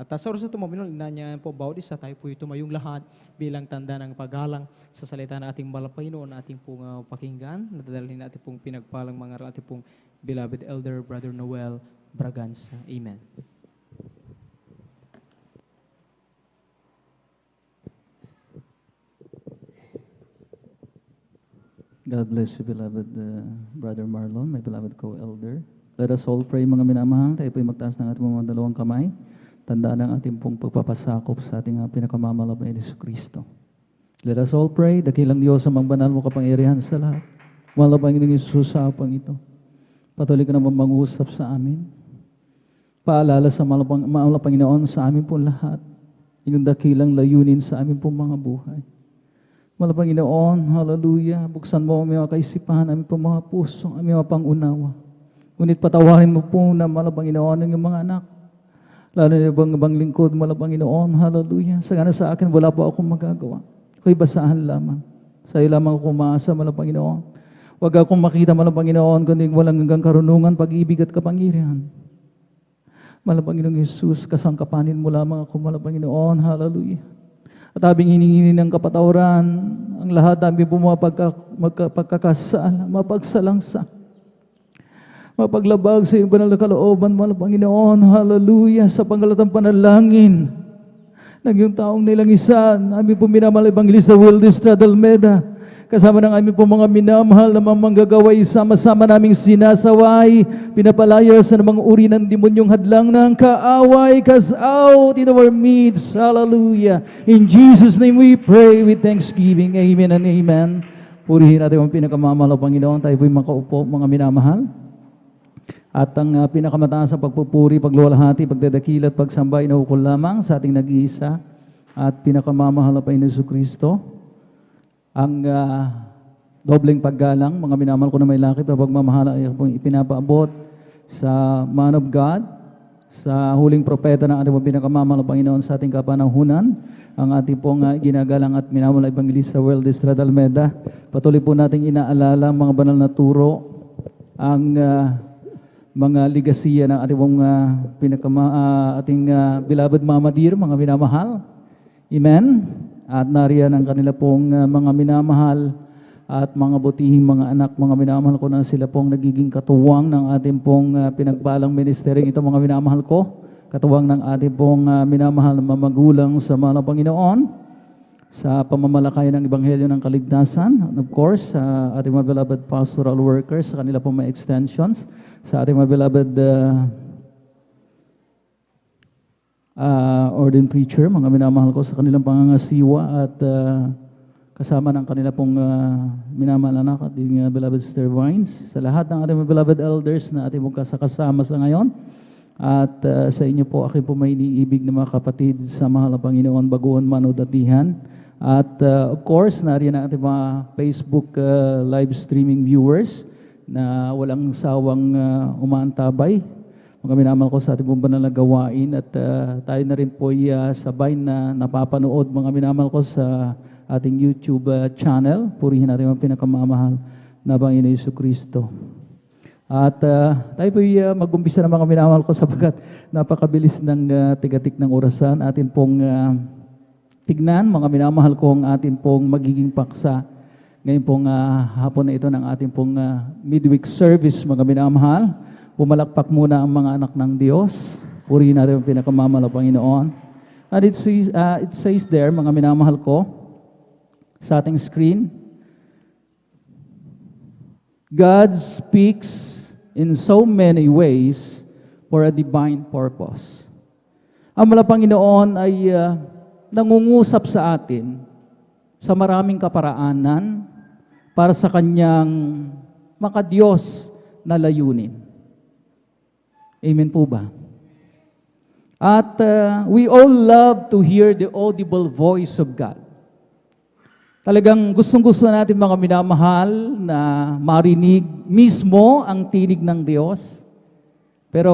At sa oras na tumaminol, niya po bawat isa tayo po tumayong lahat bilang tanda ng paggalang sa salita ng ating Panginoon, ating pong pakinggan. Nadadalhin natin pong pinagpalang mga ating pong beloved elder, Brother Noel Braganza. Amen. God bless you, beloved Brother Marlon, my beloved co-elder. Let us all pray, mga minamahal. Tayo po'y magtaas ng ating mga dalawang kamay. Tandaan ang ating pong pagpapasakop sa ating pinakamamalam na Yesu Kristo. Let us all pray. Dakilang Diyos ang mangbanal mo kapangyarihan sa lahat. Mahal na Panginoong Yesus sa apang ito. Patuloy ka naman mangusap sa amin. Paalala sa mahal na Panginoon sa amin pong lahat. Yung dakilang layunin sa amin pong mga buhay. Mahal na Panginoon, hallelujah. Buksan mo ang mga kaisipan, aming pong mga puso, aming mga pangunawa. Ngunit patawarin mo po na mahal na Panginoon ang iyong mga anak. Lalo na ibang lingkod, mahal na Panginoon, hallelujah. Sagana sa akin, wala po akong magagawa. Ako'y basahan lamang. Sa iyo lamang ako umaasa, mahal na Panginoon. Huwag akong makita, mahal na Panginoon, kundi walang hanggang karunungan, pag-ibig at kapangyarihan. Mahal na Panginoong Jesus, kasangkapanin mo lamang ako, mahal na Panginoon, hallelujah. At habing hiningi ng kapatawaran, ang lahat namin po magkakasala, mapagsalangsa. Mapaglabag sa iyong banal na kalooban, mahal na Panginoon, hallelujah, sa panggalatang panalangin ng iyong taong nilangisan, aming po minamahal Evangelista Wildes Stradalmeda, kasama ng aming po mga minamahal na mga manggagaway, sama-sama naming sinasaway, pinapalaya sa mga uri ng demonyong hadlang ng kaaway, cast out in our midst, hallelujah. In Jesus' name we pray with thanksgiving, amen and amen. Purihin natin ang pinakamamahal, Panginoon, tayo po'y makaupo, mga minamahal. At ang pinakamataas sa pagpupuri, pagluwalhati, pagdadakil at pagsamba, inaukol lamang sa ating nag-iisa at pinakamamahal na Panginoon Jesucristo. Ang dobleng paggalang, mga minamahal ko na may lakit, pagmamahala ay ipinapaabot sa man of God, sa huling propeta ng ating pinakamamahal na Panginoon sa ating kapanahunan, ang ating pong ginagalang at minamahal na Evangelista Wildes Stradalmeda. Patuloy po nating inaalala mga banal na turo, ang mga ligasiya ng ating ating beloved Mama Dear, mga minamahal. Amen. At nariyan ang kanila pong mga minamahal at mga butihing mga anak, mga minamahal ko na sila pong nagiging katuwang ng ating pong pinagbalang ministeryong ito, mga minamahal ko. Katuwang ng ating pong minamahal na mamagulang sa mga Panginoon sa pamamalakay ng Ebanghelyo ng Kaligtasan. And of course, sa ating mga beloved pastoral workers, sa kanila pong mga extensions, sa ating mga beloved ordained preacher, mga minamahal ko sa kanilang pangangasiwa at kasama ng kanila pong minamahal anak at yung beloved Sister Vines, sa lahat ng ating mga beloved elders na ating mong kasama sa ngayon, at sa inyo po, aking po may iniibig na mga kapatid sa mahal na Panginoon, baguhan man o datihan. At of course, nariyan ang ating mga Facebook live streaming viewers na walang sawang umaantabay. Mga minamahal ko sa ating pong banal na gawain at tayo na rin po sabay na napapanood, mga minamahal ko sa ating YouTube channel. Purihin natin ang pinakamamahal na Panginoon Jesucristo. At tayo po mag-umpisa ng mga minamahal ko sapagkat napakabilis ng tigatik ng orasan. Atin pong tignan, mga minamahal ko, ang atin pong magiging paksa ngayon pong hapon na ito ng ating pong midweek service, mga minamahal. Pumalakpak muna ang mga anak ng Diyos. Purihin natin ang pinakamamahal na Panginoon. And it says there, mga minamahal ko, sa ating screen, God speaks in so many ways for a divine purpose. Ang mga Panginoon ay nangungusap sa atin sa maraming kaparaanan para sa Kanyang makadiyos na layunin. Amen po ba? At we all love to hear the audible voice of God. Talagang gustong-gusto natin, mga minamahal, na marinig mismo ang tinig ng Diyos. Pero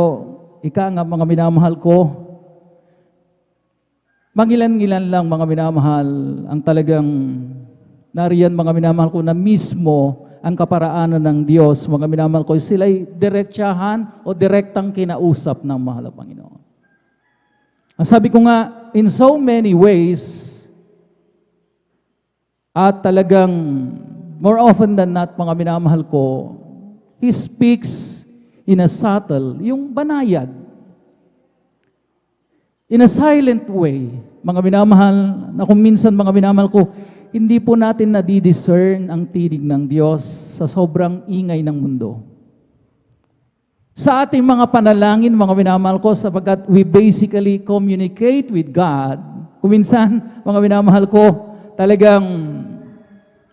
ika nga, mga minamahal ko, mangilan-ngilan lang, mga minamahal, ang talagang nariyan, mga minamahal ko, na mismo ang kaparaanan ng Diyos, mga minamahal ko, sila'y diretsahan o direktang kinausap ng mahal na Panginoon. Ang sabi ko nga, in so many ways, at talagang more often than not, mga minamahal ko, He speaks in a subtle, yung banayad, in a silent way, mga minamahal, na kung minsan mga minamahal ko, hindi po natin nadidiscern ang tinig ng Diyos sa sobrang ingay ng mundo. Sa ating mga panalangin, mga minamahal ko, sapagkat we basically communicate with God, kung minsan, mga minamahal ko, talagang,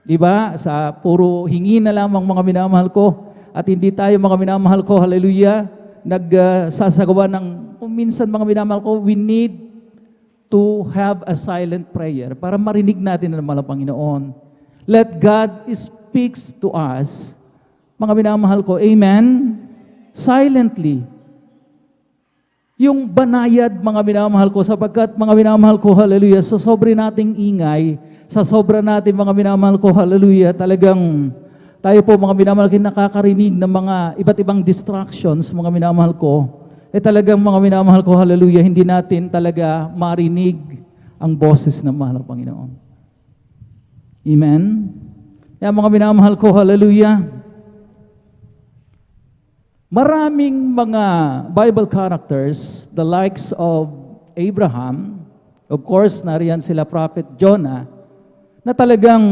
di ba, sa puro hingi na lamang mga minamahal ko, at hindi tayo mga minamahal ko, hallelujah, nagsasagawa ng, kung minsan mga minamahal ko, we need to have a silent prayer para marinig natin ang mga Panginoon. Let God speaks to us, mga minamahal ko, amen, silently. Yung banayad, mga minamahal ko, sapagkat mga minamahal ko, hallelujah, sa sobre nating ingay, sa sobra natin, mga minamahal ko, hallelujah, talagang tayo po, mga minamahal ko, nakakarinig ng mga iba't ibang distractions, mga minamahal ko, talagang mga minamahal ko, hallelujah, hindi natin talaga marinig ang boses ng mahal ng Panginoon. Amen? Kaya mga minamahal ko, hallelujah, maraming mga Bible characters, the likes of Abraham, of course, nariyan sila Prophet Jonah, na talagang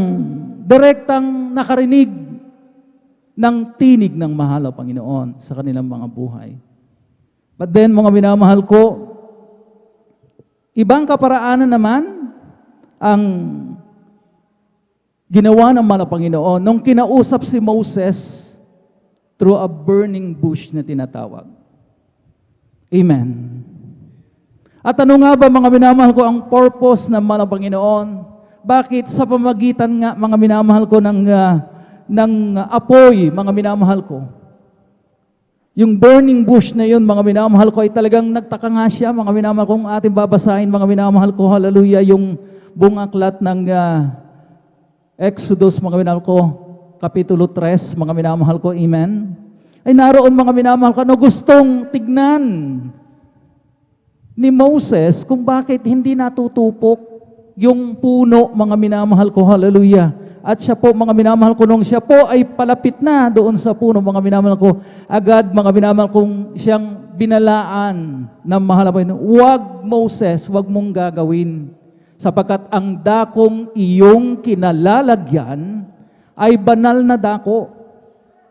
direktang nakarinig ng tinig ng mahal na Panginoon sa kanilang mga buhay. But then, mga minamahal ko, ibang kaparaanan naman ang ginawa ng mahal na Panginoon nung kinausap si Moses through a burning bush na tinatawag. Amen. At ano nga ba, mga minamahal ko, ang purpose ng mahal na Panginoon? Bakit sa pamagitan nga, mga minamahal ko, ng apoy, mga minamahal ko? Yung burning bush na yun, mga minamahal ko, ay talagang nagtaka nga siya, mga minamahal ko, kung ating babasahin, mga minamahal ko, hallelujah, yung buong aklat ng Exodus, mga minamahal ko, Kapitulo 3, mga minamahal ko, amen? Ay naroon, mga minamahal ko, ano gustong tignan ni Moses kung bakit hindi natutupok yung puno, mga minamahal ko, hallelujah. At siya po, mga minamahal ko, nung siya po ay palapit na doon sa puno, mga minamahal ko, agad, mga minamahal kong siyang binalaan ng mahal na Panginoon, huwag Moses, huwag mong gagawin, sapagkat ang dakong iyong kinalalagyan ay banal na dako.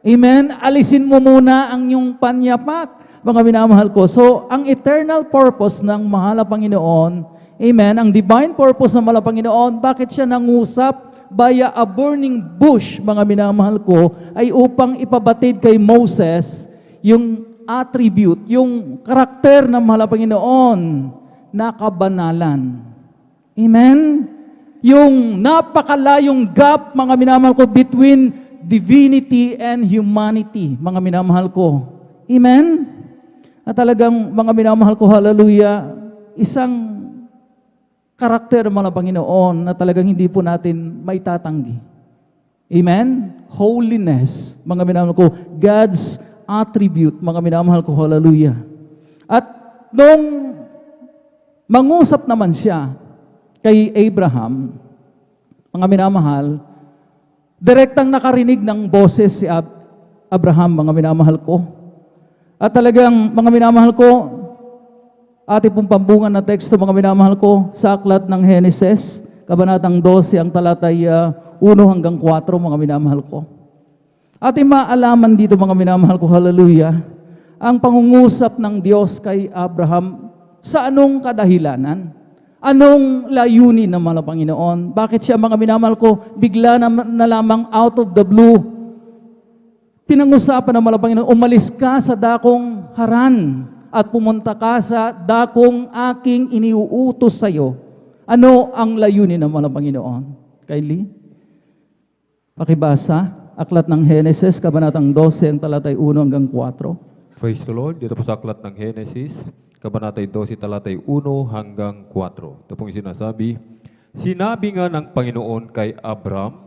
Amen? Alisin mo muna ang iyong panyapak, mga minamahal ko. So, ang eternal purpose ng mahal na Panginoon, amen, ang divine purpose ng mahal na Panginoon, bakit siya nangusap via a burning bush, mga minamahal ko, ay upang ipabatid kay Moses yung attribute, yung karakter ng mahal na Panginoon na kabanalan. Amen? Yung napakalayong gap, mga minamahal ko, between divinity and humanity, mga minamahal ko. Amen? At talagang, mga minamahal ko, hallelujah, isang karakter, mga Panginoon, na talagang hindi po natin maitatanggi. Amen? Holiness, mga minamahal ko, God's attribute, mga minamahal ko, hallelujah. At nung mangusap naman siya kay Abraham, mga minamahal, direktang nakarinig ng boses si Abraham, mga minamahal ko. At talagang, mga minamahal ko, ating pong pambungan na teksto, mga minamahal ko, sa aklat ng Henesis, kabanatang 12, ang talatay 1 hanggang 4, mga minamahal ko. Ating maalaman dito, mga minamahal ko, hallelujah, ang pangungusap ng Diyos kay Abraham sa anong kadahilanan? Anong layunin ng mga Panginoon? Bakit siya, mga minamahal ko, bigla na lamang out of the blue, pinangusapan ng mga Panginoon, umalis ka sa dakong Haran at pumunta ka sa dakong aking iniuutos sa iyo. Ano ang layunin ng mga Panginoon? Kylie? Pakibasa, aklat ng Henesis, kabanatang 12, ang talatay 1 hanggang 4. Praise the Lord. Dito po sa aklat ng Henesis, kabanatay 12, talatay 1 hanggang 4. Ito pong sinasabi, sinabi nga ng Panginoon kay Abram,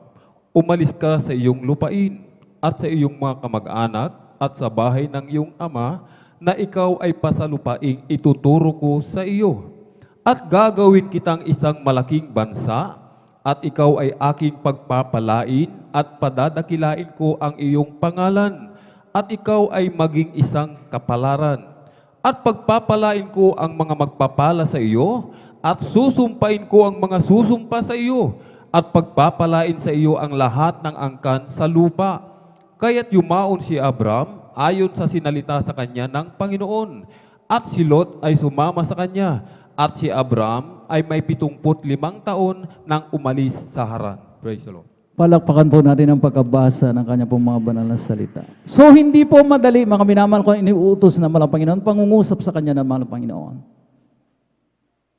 umalis ka sa iyong lupain at sa iyong mga kamag-anak at sa bahay ng iyong ama na ikaw ay pasalupaing ituturo ko sa iyo. At gagawin kitang isang malaking bansa, at ikaw ay aking pagpapalain, at padadakilain ko ang iyong pangalan, at ikaw ay maging isang kapalaran. At pagpapalain ko ang mga magpapala sa iyo, at susumpain ko ang mga susumpa sa iyo, at pagpapalain sa iyo ang lahat ng angkan sa lupa. Kaya't yumaon si Abram ayon sa sinalita sa kanya ng Panginoon, at si Lot ay sumama sa kanya, at si Abram ay may 75 taon nang umalis sa Haran. Praise the Lord. Palakpakan po natin ang pagkabasa ng kanya pong mga banal na salita. So hindi po madali, mga minamahal ko, iniutos ng mahal na Panginoon, pangungusap sa kanya ng mahal na Panginoon.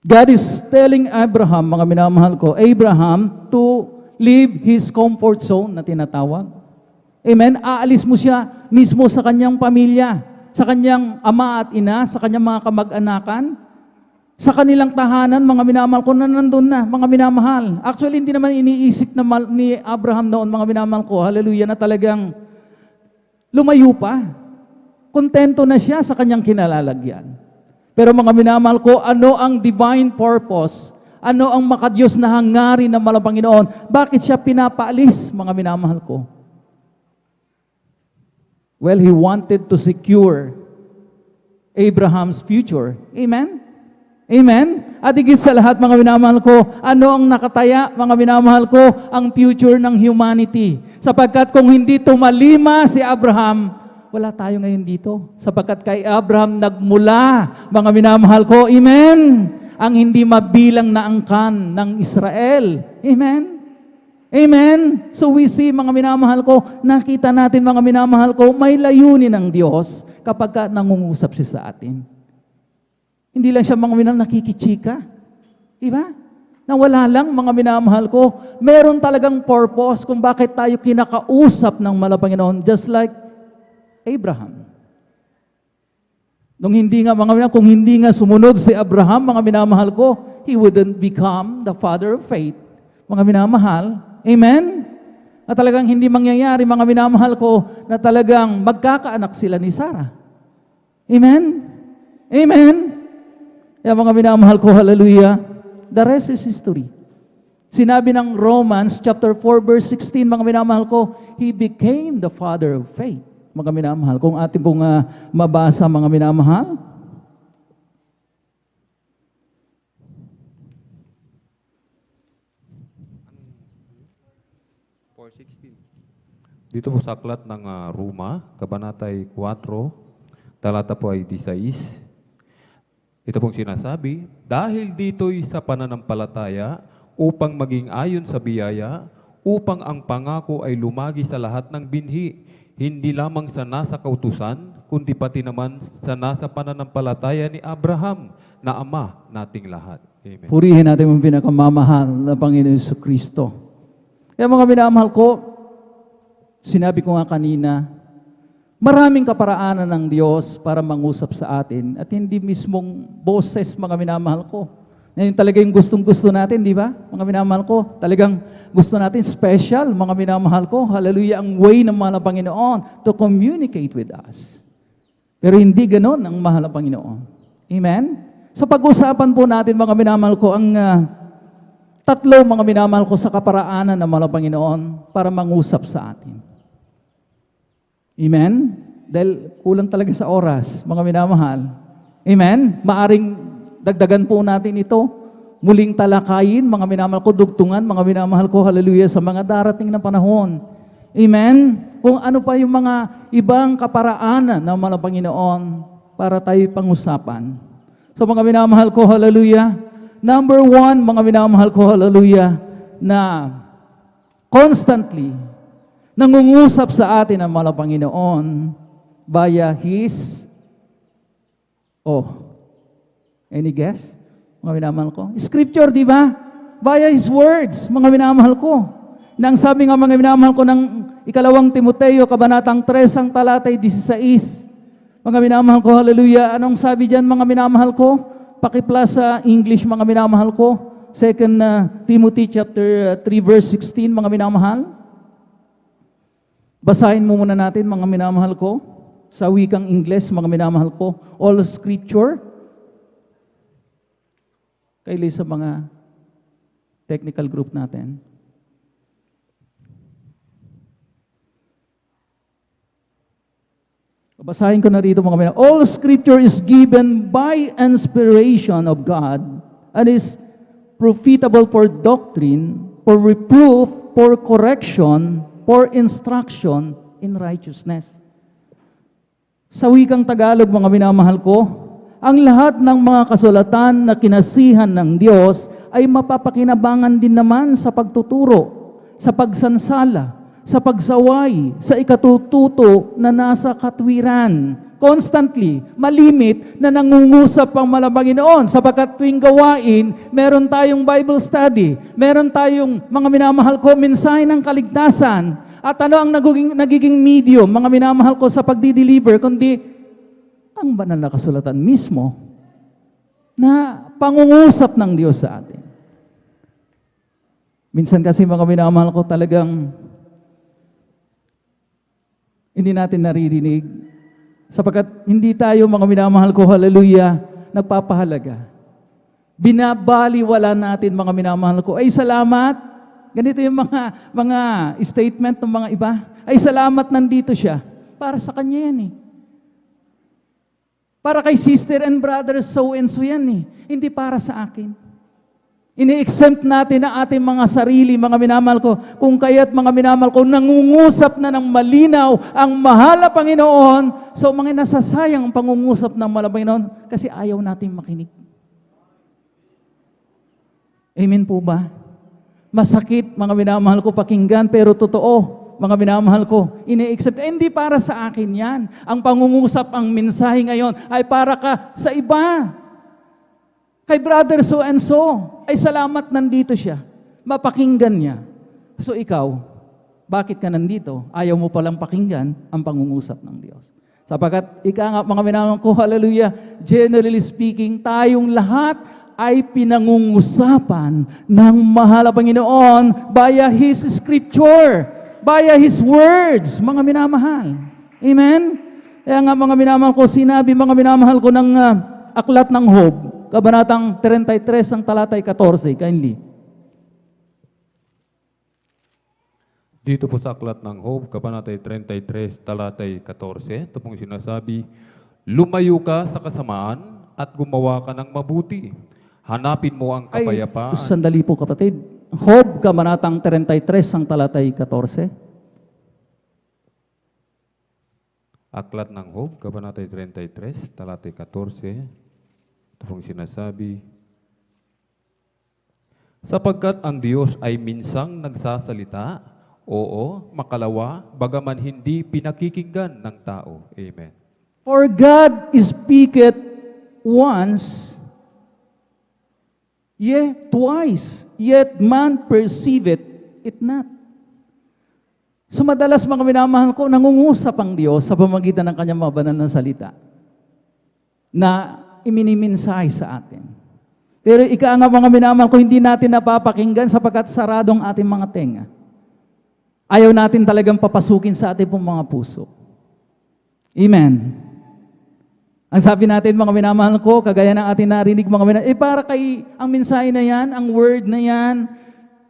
God is telling Abraham, mga minamahal ko, Abraham to leave his comfort zone na tinatawag. Amen? Aalis mo siya mismo sa kanyang pamilya, sa kanyang ama at ina, sa kanyang mga kamag-anakan, sa kanilang tahanan, mga minamahal ko, na nandun na, mga minamahal. Actually, hindi naman iniisip na ni Abraham noon, mga minamahal ko, hallelujah, na talagang lumayo pa. Kontento na siya sa kanyang kinalalagyan. Pero mga minamahal ko, ano ang divine purpose? Ano ang makadiyos na hangarin ng mahal na Panginoon? Bakit siya pinapaalis, mga minamahal ko? Well, He wanted to secure Abraham's future. Amen? Amen? At higit sa lahat, mga minamahal ko, ano ang nakataya, mga minamahal ko, ang future ng humanity. Sapagkat kung hindi tumalima si Abraham, wala tayo ngayon dito. Sapagkat kay Abraham nagmula, mga minamahal ko, amen, ang hindi mabilang na angkan ng Israel. Amen? Amen? So we see, mga minamahal ko, nakita natin, mga minamahal ko, may layunin ng Diyos kapag nangungusap siya sa atin. Hindi lang siya, mga minamahal, nakikichika. Diba? Na wala lang, mga minamahal ko, meron talagang purpose kung bakit tayo kinakausap ng mahal na Panginoon, just like Abraham. Nung hindi nga, mga minamahal, kung hindi nga sumunod si Abraham, mga minamahal ko, he wouldn't become the father of faith. Mga minamahal, amen? Na talagang hindi mangyayari, mga minamahal ko, na talagang magkakaanak sila ni Sarah. Amen? Amen? Kaya mga minamahal ko, hallelujah, the rest is history. Sinabi ng Romans chapter 4 verse 16, mga minamahal ko, He became the father of faith. Mga minamahal, kung ating pong mabasa, mga minamahal, Dito po sa aklat ng Roma, Kabanatay 4, talata po ay 16. Ito pong sinasabi, dahil dito'y sa pananampalataya, upang maging ayon sa biyaya, upang ang pangako ay lumagi sa lahat ng binhi, hindi lamang sa nasa kautusan, kundi pati naman sa nasa pananampalataya ni Abraham, na ama nating lahat. Amen. Purihin natin ang pinakamamahal na Panginoon Jesucristo. Kaya mga minamahal ko, sinabi ko nga kanina, maraming kaparaanan ng Diyos para mangusap sa atin at hindi mismong boses, mga minamahal ko. Ngayon talaga yung gustong-gusto natin, di ba? Mga minamahal ko, talagang gusto natin special, mga minamahal ko. Hallelujah, ang way ng mahal na Panginoon to communicate with us. Pero hindi ganon ang mahal na Panginoon. Amen? So pag-usapan po natin, mga minamahal ko, ang tatlo, mga minamahal ko, sa kaparaanan ng mahal na Panginoon para mangusap sa atin. Amen? Dahil kulang talaga sa oras, mga minamahal. Amen? Maaring dagdagan po natin ito. Muling talakayin, mga minamahal ko, dugtungan, mga minamahal ko, hallelujah, sa mga darating na panahon. Amen? Kung ano pa yung mga ibang kaparaanan ng mga Panginoon para tayo pangusapan. So mga minamahal ko, hallelujah. Number one, mga minamahal ko, hallelujah, na constantly nangungusap sa atin ang mahal na Panginoon via His, any guess? Mga minamahal ko? Scripture, di ba? Via His words, mga minamahal ko. Nang sabi nga, mga minamahal ko, ng ikalawang Timoteo, kabanatang 3, ang talatay 16. Mga minamahal ko, hallelujah. Anong sabi dyan, mga minamahal ko? Pakiplas sa English, mga minamahal ko. 2 Timothy chapter 3, verse 16, mga minamahal. Basahin mo muna natin, mga minamahal ko, sa wikang Ingles, mga minamahal ko, all scripture Kaili sa mga technical group natin. Basahin ko na rito mga kapatid. All scripture is given by inspiration of God and is profitable for doctrine, for reproof, for correction, for instruction in righteousness. Sa wikang Tagalog, mga minamahal ko, ang lahat ng mga kasulatan na kinasihan ng Diyos ay mapapakinabangan din naman sa pagtuturo, sa pagsansala, sa pagsaway, sa ikatututo na nasa katwiran. Constantly, malimit na nangungusap ang Panginoon sapagkat tuwing gawain, meron tayong Bible study, meron tayong mga minamahal ko, mensahe ng kaligtasan. At ano ang nagiging medium, mga minamahal ko, sa pagdi-deliver, kundi ang banal na kasulatan mismo na pangungusap ng Diyos sa atin. Minsan kasi mga minamahal ko, talagang hindi natin naririnig sapagkat hindi tayo, mga minamahal ko, hallelujah, nagpapahalaga. Binabaliwala natin, mga minamahal ko, ay salamat. Ganito yung mga statement ng mga iba. Ay salamat, nandito siya. Para sa kanya yan eh. Para kay sister and brother so and so yan eh. Hindi para sa akin. Ini-exempt natin ang ating mga sarili, mga minamahal ko. Kung kaya't, mga minamahal ko, nangungusap na ng malinaw ang mahal na Panginoon. So, mga nasasayang ang pangungusap ng mahal na Panginoon kasi ayaw natin makinig. Amen po ba? Masakit, mga minamahal ko, pakinggan, pero totoo. Mga minamahal ko, ini-accept. Hindi para sa akin yan. Ang pangungusap, ang mensahe ngayon ay para ka sa iba. Kay brother so and so, ay salamat nandito siya. Mapakinggan niya. So ikaw, bakit ka nandito? Ayaw mo palang pakinggan ang pangungusap ng Diyos. Sapagkat, nga, mga minamahal ko, hallelujah, generally speaking, tayong lahat ay pinangungusapan ng mahal na Panginoon via His Scripture, via His words, mga minamahal. Amen? Kaya nga, mga minamahal ko, sinabi, mga minamahal ko, ng aklat ng Job, Kabanatang 33 ang talatay 14, kindly. Dito po sa aklat ng Job, Kabanatay 33, talatay 14, ito pong sinasabi, lumayo ka sa kasamaan at gumawa ka ng mabuti. Hanapin mo ang kapayapaan. Ay, sandali po kapatid. Job, Kabanatang 33 ang talatay 14. Aklat ng Job, Kabanatay 33, talatay 14, ito pong sinasabi, sapagkat ang Diyos ay minsang nagsasalita, oo, makalawa, bagaman hindi pinakikinggan ng tao. Amen. For God speaketh once, yet twice, yet man perceiveth it not. So madalas, mga minamahal ko, nangungusap ang Diyos sa pamamagitan ng kanyang mga banal na salita na iminiminsahe sa atin. Pero ika nga, mga minamahal ko, hindi natin napapakinggan sapagkat saradong ating mga tenga. Ayaw natin talagang papasukin sa ating pong mga puso. Amen. Ang sabi natin, mga minamahal ko, kagaya ng ating narinig, mga minamahal, para kay, ang mensahe na yan, ang word na yan,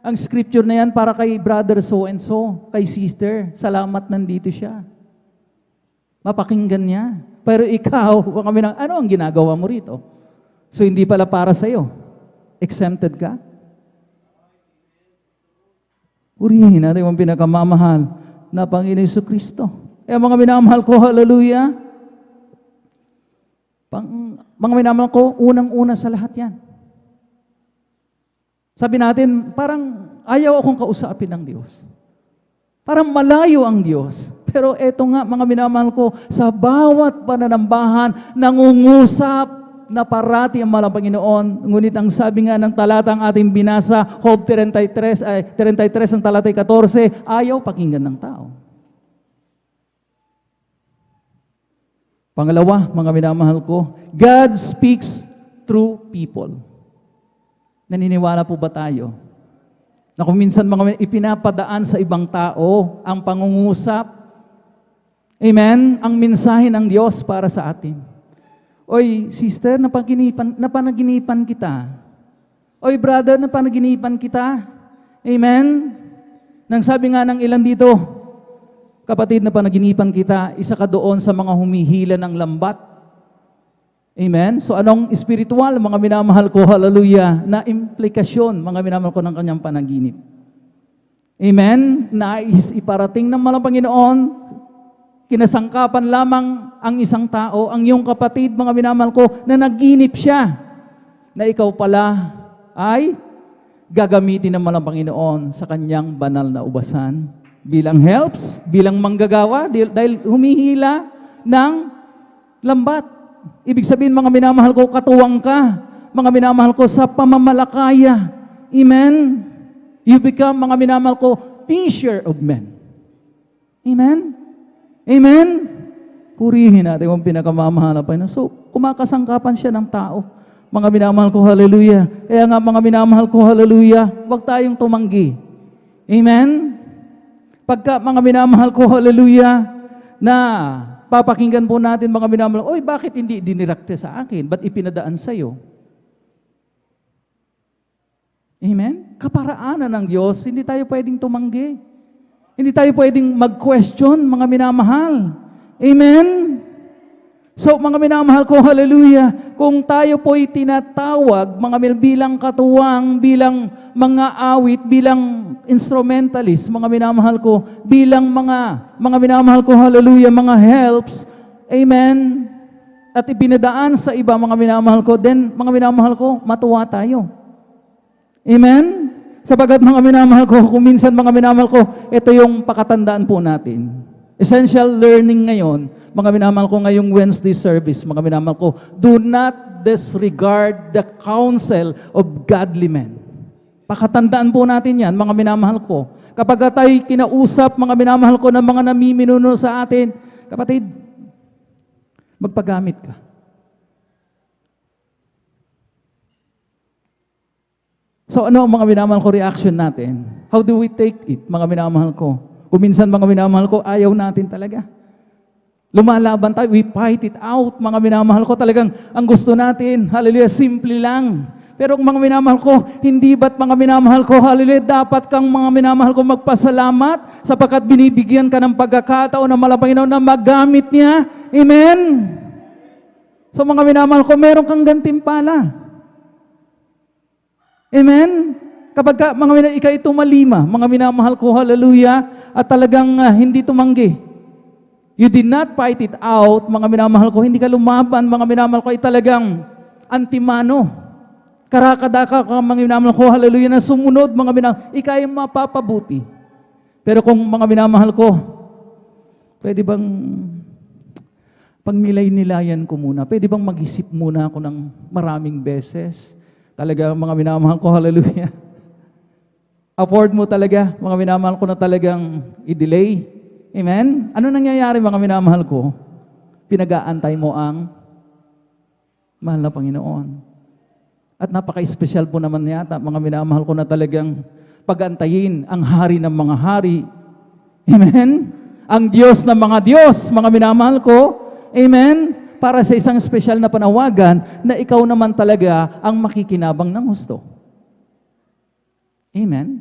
ang scripture na yan, para kay brother so and so, kay sister, salamat nandito siya. Mapakinggan niya. Pero ikaw, ano ang ginagawa mo rito? So hindi pala para sa'yo. Exempted ka? Purihin natin ang pinakamamahal na Panginoon Jesucristo. Mga minamahal ko, hallelujah. Mga minamahal ko, unang-una sa lahat yan. Sabi natin, parang ayaw akong kausapin ng Diyos. Parang malayo ang Diyos. Pero eto nga, mga minamahal ko, sa bawat pananambahan, nangungusap na parati ang mahal na Panginoon. Ngunit ang sabi nga ng talatang ating binasa, Job 33 ang talatay 14, ayaw pakinggan ng tao. Pangalawa, mga minamahal ko, God speaks through people. Naniniwala po ba tayo? Na kung minsan mga ipinapadaan sa ibang tao ang pangungusap, amen, ang mensahe ng Diyos para sa atin. Oy, sister, napanaginipan kita. Oy brother, napanaginipan kita. Amen? Nang sabi nga ng ilan dito, kapatid, napanaginipan kita, isa ka doon sa mga humihila ng lambat. Amen? So anong spiritual, mga minamahal ko, hallelujah, na implikasyon, mga minamahal ko, ng kanyang panaginip? Amen? Nais iparating ng malang Panginoon, kinasangkapan lamang ang isang tao, ang iyong kapatid, mga minamahal ko, na naginip siya, na ikaw pala ay gagamitin ng malang Panginoon sa kanyang banal na ubasan bilang helps, bilang manggagawa, dahil humihila ng lambat. Ibig sabihin, mga minamahal ko, katuwang ka, mga minamahal ko, sa pamamalakaya. Amen? You become, mga minamahal ko, fisher of men. Amen? Amen? Purihin natin kung pinakamamahal na Panginoon. So, kumakasangkapan siya ng tao. Mga minamahal ko, hallelujah. Kaya nga, mga minamahal ko, hallelujah, huwag tayong tumanggi. Amen? Pagka, mga minamahal ko, hallelujah, na papakinggan po natin, mga minamahal, oy, bakit hindi dinirekte sa akin? Ba't ipinadaan sa'yo? Amen? Kaparaanan ng Diyos, hindi tayo pwedeng tumanggi. Hindi tayo pwedeng mag-question, mga minamahal. Amen? So, mga minamahal ko, hallelujah, kung tayo po'y tinatawag, bilang katuwang, bilang mga awit, bilang instrumentalist, mga minamahal ko, bilang mga minamahal ko, hallelujah, mga helps, amen, at ipinadaan sa iba, mga minamahal ko, then, mga minamahal ko, matuwa tayo. Amen? Sapagat, mga minamahal ko, kung minsan, mga minamahal ko, ito yung pakatandaan po natin. Essential learning ngayon, mga minamahal ko, ngayong Wednesday service, mga minamahal ko, do not disregard the counsel of godly men. Pakatandaan po natin yan, mga minamahal ko. Kapag tayo kinausap, mga minamahal ko, ng mga namiminuno sa atin, kapatid, magpagamit ka. So ano ang mga minamahal ko reaction natin? How do we take it, mga minamahal ko? Kung minsan, mga minamahal ko, ayaw natin talaga. Lumalaban tayo, we fight it out, mga minamahal ko. Talagang ang gusto natin, hallelujah, simple lang. Pero mga minamahal ko, hindi ba't, mga minamahal ko, hallelujah, dapat kang, mga minamahal ko, magpasalamat sapagkat binibigyan ka ng pagkakataon ng malang Panginoon na magamit niya. Amen? So mga minamahal ko, meron kang gantimpala. Amen? Kapag mga ikay tumalima, mga minamahal ko, hallelujah, at talagang hindi tumanggi. You did not fight it out, mga minamahal ko, hindi ka lumaban, mga minamahal ko, ay talagang antimano. Karakadaka ka, mga minamahal ko, hallelujah, na sumunod, mga minamahal, ikay mapapabuti. Pero kung, mga minamahal ko, pwede bang pagmilay-nilayan ko muna? Pwede bang mag-isip muna ako ng maraming beses? Talaga, mga minamahal ko, hallelujah. Afford mo talaga, mga minamahal ko, na talagang i-delay. Amen? Ano nangyayari, mga minamahal ko? Pinag-aantay mo ang mahal na Panginoon. At napaka-espesyal po naman yata, mga minamahal ko, na talagang pag-antayin ang hari ng mga hari. Amen? Ang Diyos ng mga Diyos, mga minamahal ko. Amen? Para sa isang espesyal na panawagan na ikaw naman talaga ang makikinabang ng husto. Amen?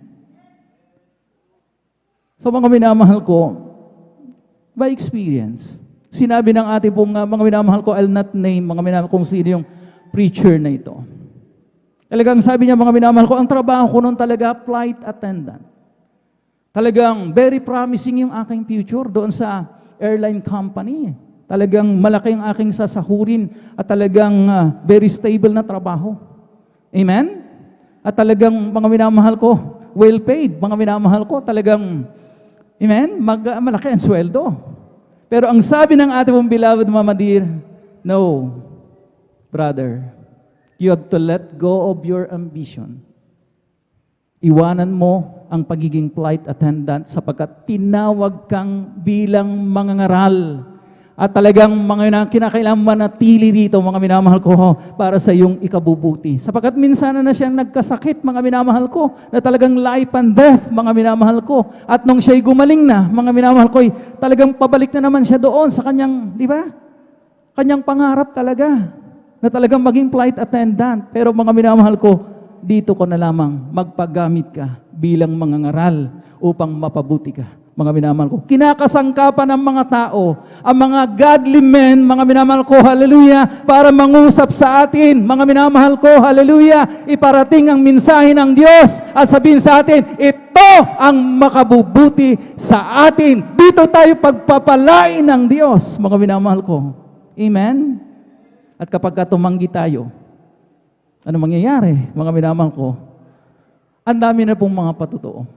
So mga minamahal ko, by experience, sinabi ng ating pong mga minamahal ko, I'll not name, mga minamahal kung sino yung preacher na ito. Talagang sabi niya, mga minamahal ko, ang trabaho ko noon talaga, flight attendant. Talagang very promising yung aking future doon sa airline company. Talagang malaki ang aking sasahurin at talagang very stable na trabaho. Amen? At talagang, mga minamahal ko, well paid, mga minamahal ko, talagang, amen, malaki ang sweldo. Pero ang sabi ng ating mong beloved Mama Dear, no, brother, you have to let go of your ambition. Iwanan mo ang pagiging flight attendant sapagkat tinawag kang bilang mangangaral. At talagang mga kinakailangan manatili rito, mga minamahal ko, para sa iyong ikabubuti. Sapagkat minsan na siyang nagkasakit, mga minamahal ko, na talagang life and death, mga minamahal ko. At nung siya'y gumaling na, mga minamahal ko, talagang pabalik na naman siya doon sa kanyang, di ba? Kanyang pangarap talaga, na talagang maging flight attendant. Pero mga minamahal ko, dito ko na lamang magpagamit ka bilang mangangaral upang mapabuti ka. Mga minamahal ko, kinakasangkapan ng mga tao, ang mga godly men, mga minamahal ko, hallelujah, para mangusap sa atin, mga minamahal ko, hallelujah, iparating ang mensahe ng Diyos at sabihin sa atin, ito ang makabubuti sa atin. Dito tayo pagpapalain ng Diyos, mga minamahal ko. Amen? At kapag tumanggi tayo, ano mangyayari, mga minamahal ko? Ang dami na pong mga patotoo.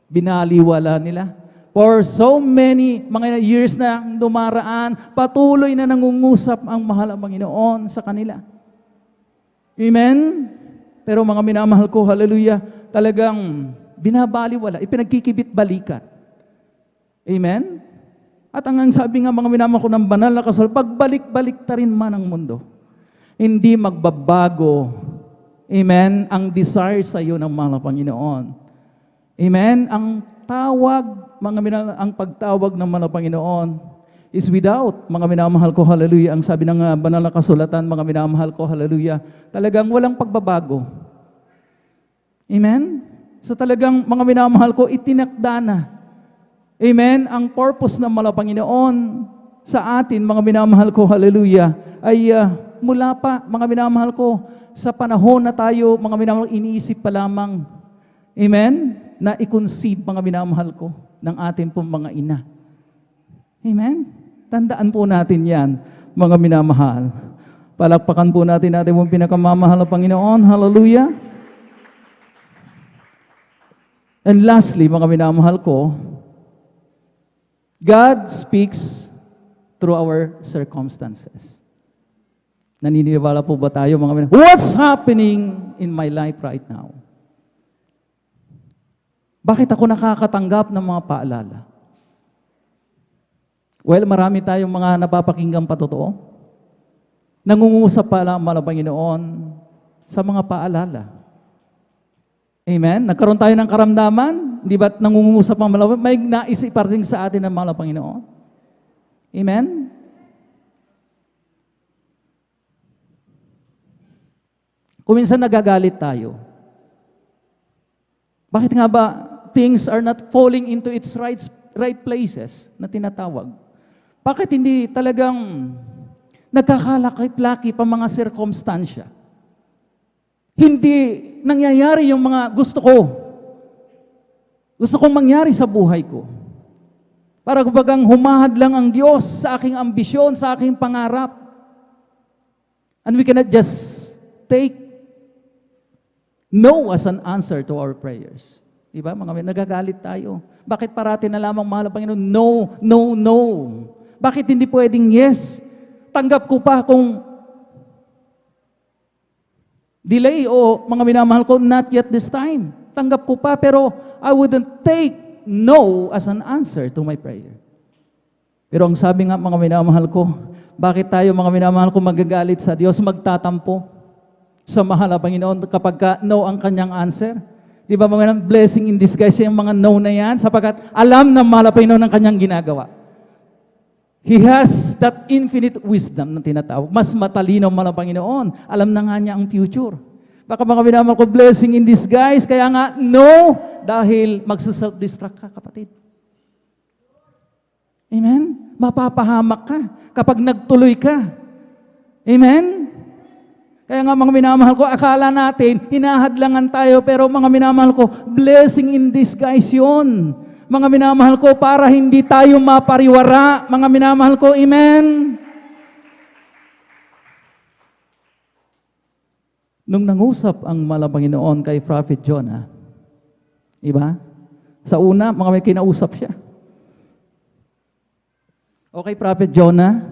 Binaliwala nila. For so many mga years na dumaraan, patuloy na nangungusap ang mahal ang Panginoon sa kanila. Amen? Pero mga minamahal ko, hallelujah, talagang binabaliwala, ipinagkikibit-balikat. Amen? At ang sabi nga mga minamahal ko ng banal na kasul, pagbalik-balik ta rin man ang mundo, hindi magbabago, amen, ang desire sa iyo ng mahal na Panginoon. Amen? Ang tawag, ang pagtawag ng mahal na Panginoon is without, mga minamahal ko, hallelujah, ang sabi ng banal na kasulatan, mga minamahal ko, hallelujah, talagang walang pagbabago. Amen? So talagang, mga minamahal ko, itinakda na. Amen? Ang purpose ng mahal na Panginoon sa atin, mga minamahal ko, hallelujah, ay mula pa, mga minamahal ko, sa panahon na tayo, mga minamahal, iniisip pa lamang, amen, na i-conceive, mga minamahal ko, ng ating pong mga ina. Amen? Tandaan po natin yan, mga minamahal. Palakpakan po natin pong pinakamamahal na Panginoon. Hallelujah! And lastly, mga minamahal ko, God speaks through our circumstances. Naniniwala po ba tayo, mga minamahal? What's happening in my life right now? Bakit ako nakakatanggap ng mga paalala? Well, marami tayong mga napapakinggang patotoo. Nangungusap pala ang mahal na Panginoon sa mga paalala. Amen? Nagkaroon tayo ng karamdaman, di ba nangungusap ang mahal na Panginoon? May nais iparating sa atin ng mahal na Panginoon. Amen? Kung minsan nagagalit tayo, bakit nga ba things are not falling into its right places na tinatawag? Bakit hindi talagang nagkakalakip-lakip ang mga sirkumstansya? Hindi nangyayari yung mga gusto kong mangyari sa buhay ko. Para kumbagang humahad lang ang Diyos sa aking ambisyon, sa aking pangarap. And we cannot just take no as an answer to our prayers. Diba? Nagagalit tayo. Bakit parati na lamang mahal ang Panginoon? No, no, no. Bakit hindi pwedeng yes? Tanggap ko pa kung delay o mga minamahal ko, not yet this time. Tanggap ko pa pero I wouldn't take no as an answer to my prayer. Pero ang sabi nga mga minamahal ko, bakit tayo mga minamahal ko magagalit sa Diyos, magtatampo sa mahal na Panginoon kapag no ang kanyang answer? Di ba mga blessing in disguise yung mga no na yan sapagkat alam ng mahal na Panginoon ang kanyang ginagawa. He has that infinite wisdom na tinatawag. Mas matalino ang mahal na Panginoon. Alam na nga niya ang future. Baka mga minamahal ko, blessing in disguise, kaya nga no, dahil magsa-self-destruct ka, kapatid. Amen? Mapapahamak ka kapag nagtuloy ka. Amen? Kaya nga mga minamahal ko, akala natin, hinahadlangan tayo, pero mga minamahal ko, blessing in disguise yun. Mga minamahal ko, para hindi tayo mapariwara. Mga minamahal ko, amen? Nung nangusap ang mahal na Panginoon kay Prophet Jonah, iba? Sa una, mga may kinausap siya. Okay, Prophet Jonah,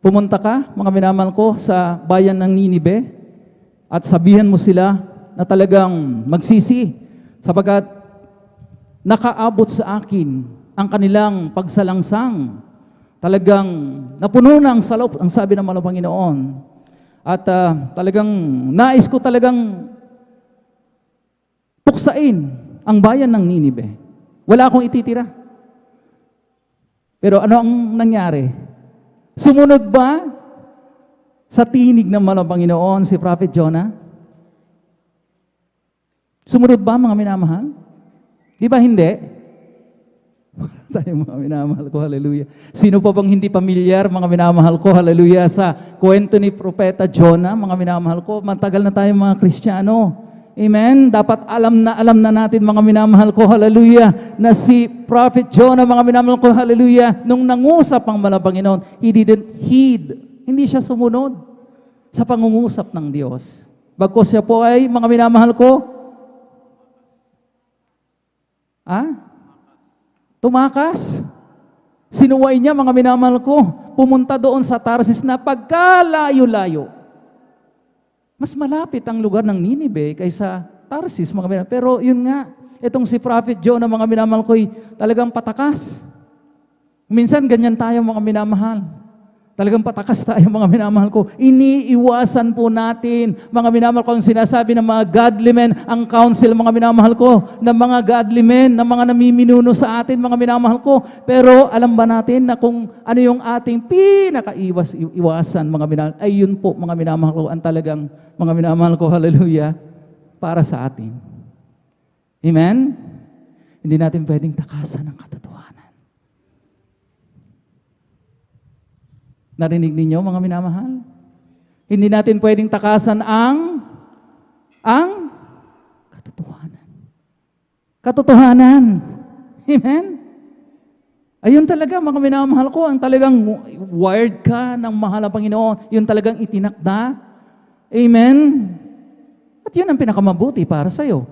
pumunta ka, mga minamahal ko, sa bayan ng Ninive at sabihan mo sila na talagang magsisi sapagkat nakaabot sa akin ang kanilang pagsalangsang. Talagang napuno na ang salop, ang sabi ng mahal na Panginoon. At talagang nais ko talagang puksain ang bayan ng Ninive. Wala akong ititira. Pero ano ang nangyari? Sumunod ba sa tinig ng mahal na Panginoon si Prophet Jonah? Sumunod ba, mga minamahal? Di ba hindi? Tayo mga minamahal ko, hallelujah. Sino pa bang hindi pamilyar, mga minamahal ko, hallelujah, sa kwento ni Propeta Jonah, mga minamahal ko, matagal na tayo mga Kristiyano. Amen? Dapat alam na natin, mga minamahal ko, hallelujah, na si Prophet Jonah, mga minamahal ko, hallelujah, nung nangusap ang Panginoon, he didn't heed. Hindi siya sumunod sa pangungusap ng Diyos. Bagkus siya po ay, mga minamahal ko, tumakas. Sinuway niya, mga minamahal ko, pumunta doon sa Tarsis na pagkalayo-layo. Mas malapit ang lugar ng Ninive kaysa Tarsis, mga minamahal. Pero yun nga, itong si Prophet Jonah, mga minamahal ko, talagang patakas. Minsan ganyan tayo, mga minamahal. Talagang patakas tayo, mga minamahal ko. Iniiwasan po natin, mga minamahal ko, ang sinasabi ng mga godly men, ang counsel, mga minamahal ko, ng mga godly men, ng mga namiminuno sa atin, mga minamahal ko. Pero alam ba natin na kung ano yung ating pinakaiwasan, mga minamahal, ay yun po, mga minamahal ko, ang talagang, mga minamahal ko, hallelujah, para sa atin. Amen? Hindi natin pwedeng takasan ng katotohanan. Narinig ninyo, mga minamahal? Hindi natin pwedeng takasan ang katotohanan. Katotohanan. Amen? Ayun talaga, mga minamahal ko, ang talagang wired ka ng mahal na Panginoon. Yun talagang itinakda. Amen? At yun ang pinakamabuti para sa'yo.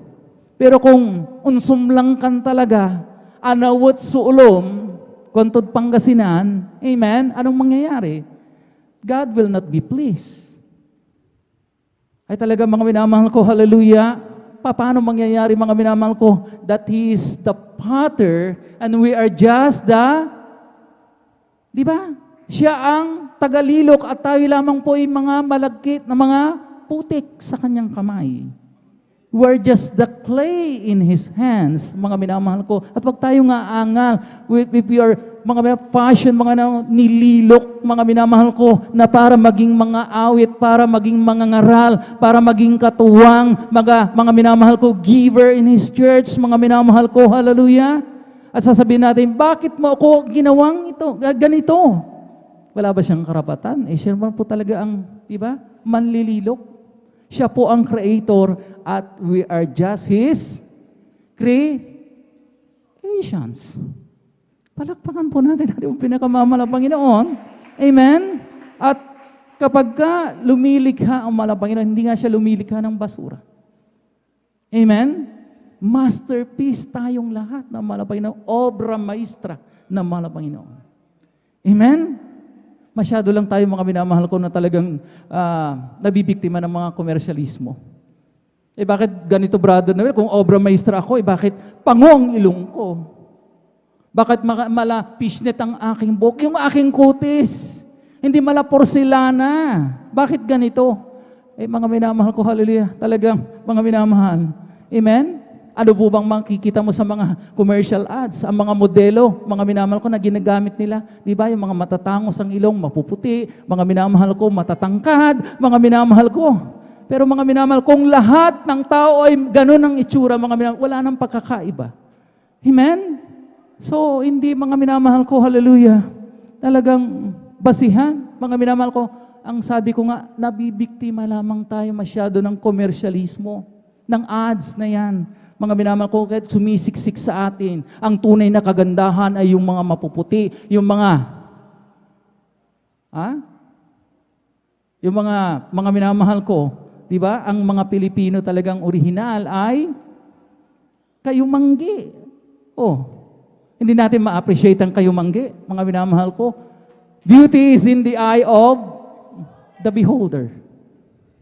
Pero kung unsumlang kan talaga, anawat suulom, Kontod Pangasinan, amen, anong mangyayari? God will not be pleased. Ay talaga, mga minamahal ko, hallelujah, paano mangyayari, mga minamahal ko, that He is the potter and we are just the, di ba? Siya ang tagalilok at tayo lamang po ay mga malagkit na mga putik sa kanyang kamay. We're just the clay in His hands, mga minamahal ko. At wag tayong aangal if we are mga fashion, mga nililok, mga minamahal ko, na para maging mga awit, para maging mga ngaral, para maging katuwang, mga minamahal ko, giver in His church, mga minamahal ko, hallelujah. At sasabihin natin, bakit mo ako ginawang ito, ganito? Wala ba siyang karapatan? Siya naman po talaga ang, di ba, manlililok. Siya po ang creator at we are just His creations. Palakpakan po natin ang pinakamamahal na Panginoon. Amen? At kapag ka lumilikha ang mahal na Panginoon, hindi nga siya lumilikha ng basura. Amen? Masterpiece tayong lahat ng mahal na Panginoon. Obra maestra ng mahal na Panginoon. Amen? Masyado lang tayo, mga minamahal ko, na talagang nabibiktima ng mga komersyalismo. Bakit ganito, brother Noel? Kung obra maestra ako, bakit pangong ilong ko? Bakit mala fishnet ang aking buhok? Yung aking kutis. Hindi mala porcelana. Bakit ganito? Mga minamahal ko, hallelujah, talagang mga minamahal. Amen? Ano po bang makikita mo sa mga commercial ads? Ang mga modelo, mga minamahal ko na ginagamit nila, di ba? Yung mga matatangos ang ilong, mapuputi, mga minamahal ko, matatangkad, mga minamahal ko. Pero mga minamahal, kung lahat ng tao ay ganun ang itsura, mga minamahal, wala nang pagkakaiba. Amen? So, hindi, mga minamahal ko, hallelujah, talagang basihan, mga minamahal ko, ang sabi ko nga, nabibiktima lamang tayo masyado ng komersyalismo, ng ads na yan. Mga minamahal ko, kahit sumisiksik sa atin, ang tunay na kagandahan ay yung mga mapuputi, yung mga minamahal ko, di ba? Ang mga Pilipino talagang orihinal ay kayumanggi. Hindi natin ma-appreciate ang kayumanggi, mga minamahal ko. Beauty is in the eye of the beholder.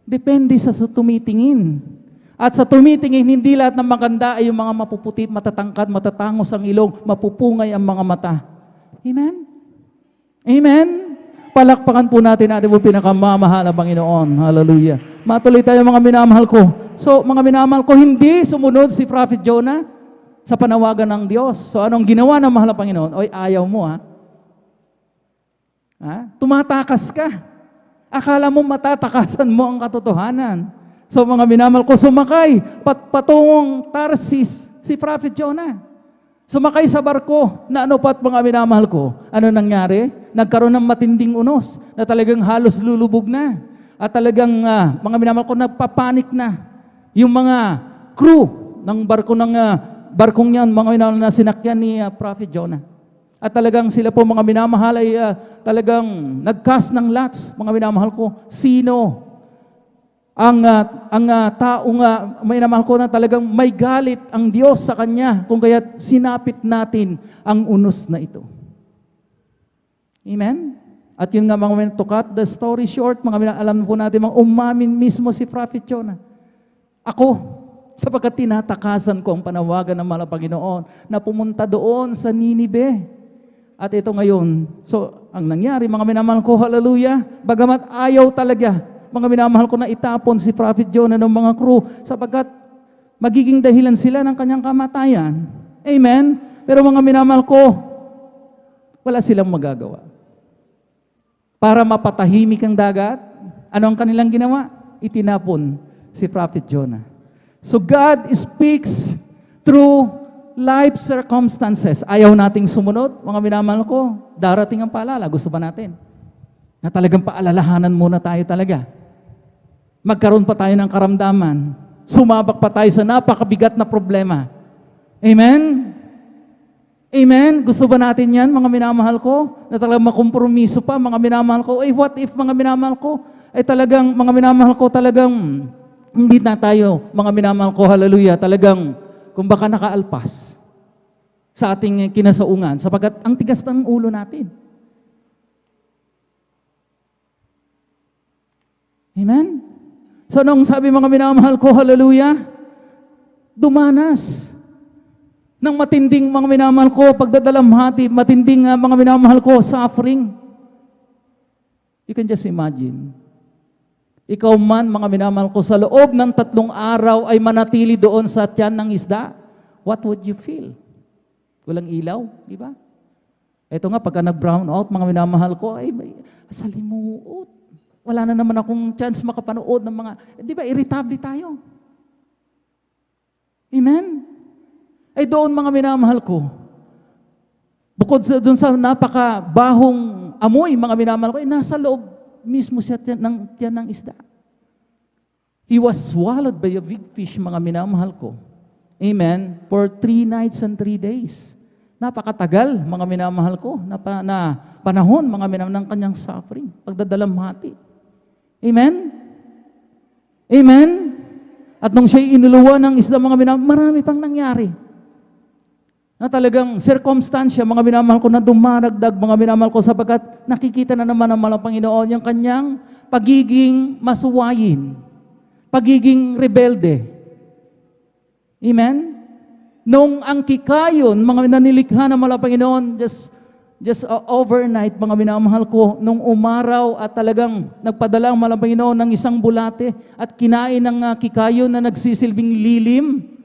Depende sa tumitingin. At sa tumitingin, hindi lahat ng maganda ay yung mga mapuputi, matatangkad, matatangos ang ilong, mapupungay ang mga mata. Amen? Amen? Palakpakan po natin ating pinakamamahal na Panginoon. Hallelujah. Matuloy tayo, mga minamahal ko. So, mga minamahal ko, hindi sumunod si Prophet Jonah sa panawagan ng Diyos. So, anong ginawa ng mahal na Panginoon? Ayaw mo, Tumatakas ka. Akala mo matatakasan mo ang katotohanan. So mga minamahal ko, sumakay patungong Tarsis si Prophet Jonah. Sumakay sa barko na ano pat mga minamahal ko. Ano nangyari? Nagkaroon ng matinding unos na talagang halos lulubog na. At talagang mga minamahal ko, nagpapanik na yung mga crew ng barkong yan, mga minamahal na sinakyan ni Prophet Jonah. At talagang sila po mga minamahal ay talagang nag-cast ng lots, mga minamahal ko, sino ang taong minamahal ko na talagang may galit ang Diyos sa kanya kung kaya sinapit natin ang unos na ito. Amen? At yun nga mga to cut the story short, mga alam po natin, mga umamin mismo si Prophet Jonah. Ako, sapagkat tinatakasan ko ang panawagan ng mahal na Panginoon na pumunta doon sa Ninive. At ito ngayon, so ang nangyari, mga minamahal ko, hallelujah, bagamat ayaw talaga, mga minamahal ko na itapon si Prophet Jonah ng mga crew, sapagkat magiging dahilan sila ng kanyang kamatayan. Amen? Pero mga minamahal ko, wala silang magagawa. Para mapatahimik ang dagat, ano ang kanilang ginawa? Itinapon si Prophet Jonah. So God speaks through life circumstances. Ayaw nating sumunod, mga minamahal ko, darating ang paalala. Gusto ba natin? Na talagang paalalahanan muna tayo talaga. Magkaroon pa tayo ng karamdaman. Sumabak pa tayo sa napakabigat na problema. Amen? Amen? Gusto ba natin yan, mga minamahal ko? Na talagang makompromiso pa, mga minamahal ko. What if, mga minamahal ko, ay talagang, mga minamahal ko, talagang, hindi na tayo, mga minamahal ko, hallelujah, talagang, kung baka nakaalpas sa ating kinasaungan, sapagkat ang tigas ng ulo natin. Amen? So, nung sabi mga minamahal ko, hallelujah, dumanas ng matinding mga minamahal ko, pagdadalamhati, matinding mga minamahal ko, suffering. You can just imagine. Ikaw man, mga minamahal ko, sa loob ng 3 araw ay manatili doon sa tiyan ng isda. What would you feel? Walang ilaw, di ba? Ito nga, pagka nag-brown out, mga minamahal ko, ay may salimuot. Wala na naman akong chance makapanood ng mga, di ba, irritable tayo. Amen? Ay doon, mga minamahal ko, bukod doon sa napakabahong amoy, mga minamahal ko, ay nasa loob mismo siya tiyan ng isda. He was swallowed by a big fish, mga minamahal ko. Amen? For 3 nights and 3 days. Napakatagal, mga minamahal ko, na panahon, mga minamahal ng kanyang suffering, pagdadalamhati. Amen? Amen? At nung siya'y inuluwa ng isda, mga minamahal, marami pang nangyari. Na talagang circumstansya, mga minamahal ko, na dumaragdag, mga minamahal ko, sapagkat nakikita na naman ng malang Panginoon yung kanyang pagiging masuwayin, pagiging rebelde. Amen? Nung ang kikayon, mga nanilikha ng malang Panginoon, just overnight, mga minamahal ko, nung umaraw at talagang nagpadala ang malang Panginoon ng isang bulate at kinain ng kikayon na nagsisilbing lilim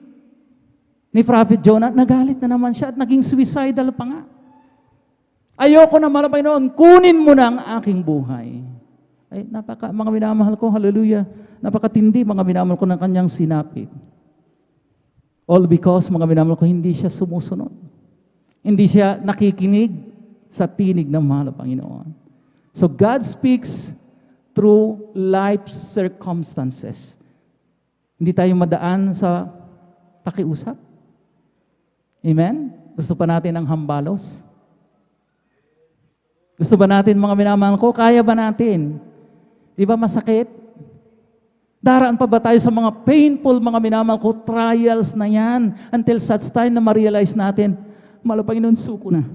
ni Prophet Jonah, nagalit na naman siya at naging suicidal pa nga. Ayoko na, malang Panginoon, kunin mo na ang aking buhay. Ay, mga minamahal ko, hallelujah, napakatindi, mga minamahal ko, ng kanyang sinapit. All because, mga minamahal ko, hindi siya sumusunod. Hindi siya nakikinig sa tinig ng mahal na Panginoon. So God speaks through life circumstances. Hindi tayo madaan sa pakiusap. Amen? Gusto pa natin ang hambalos? Gusto ba natin, mga minamahal ko? Kaya ba natin? Di ba masakit? Daraan pa ba tayo sa mga painful, mga minamahal ko, trials na yan until such time na ma-realize natin, mahal na Panginoon, suko na.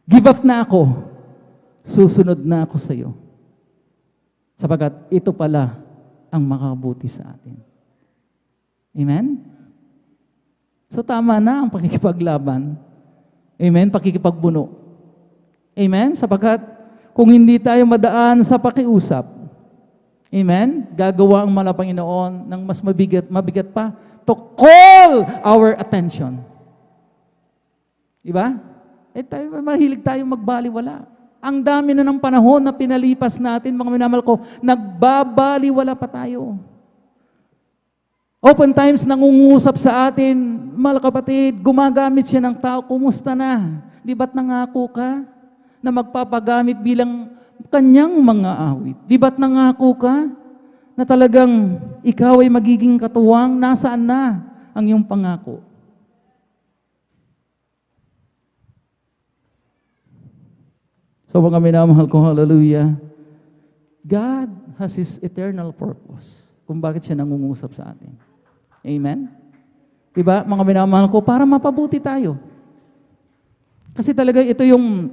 Give up na ako. Susunod na ako sa iyo. Sapagkat ito pala ang makabuti sa atin. Amen? So tama na ang pakikipaglaban. Amen? Pakikipagbuno. Amen? Sapagkat kung hindi tayo madaan sa pakiusap, amen? Gagawa ang mahal na Panginoon ng mas mabigat pa to call our attention. Diba? Mahilig tayong magbaliwala. Ang dami na ng panahon na pinalipas natin, mga minamahal ko, nagbabaliwala pa tayo. Oftentimes, nangungusap sa atin, mga kapatid, gumagamit siya ng tao, kumusta na? Di ba't nangako ka na magpapagamit bilang kanyang mga awit? Di ba't nangako ka na talagang ikaw ay magiging katuwang? Nasaan na ang iyong pangako? So mga minamahal ko, hallelujah, God has His eternal purpose kung bakit siya nangungusap sa atin. Amen? Diba, mga minamahal ko, para mapabuti tayo. Kasi talaga ito yung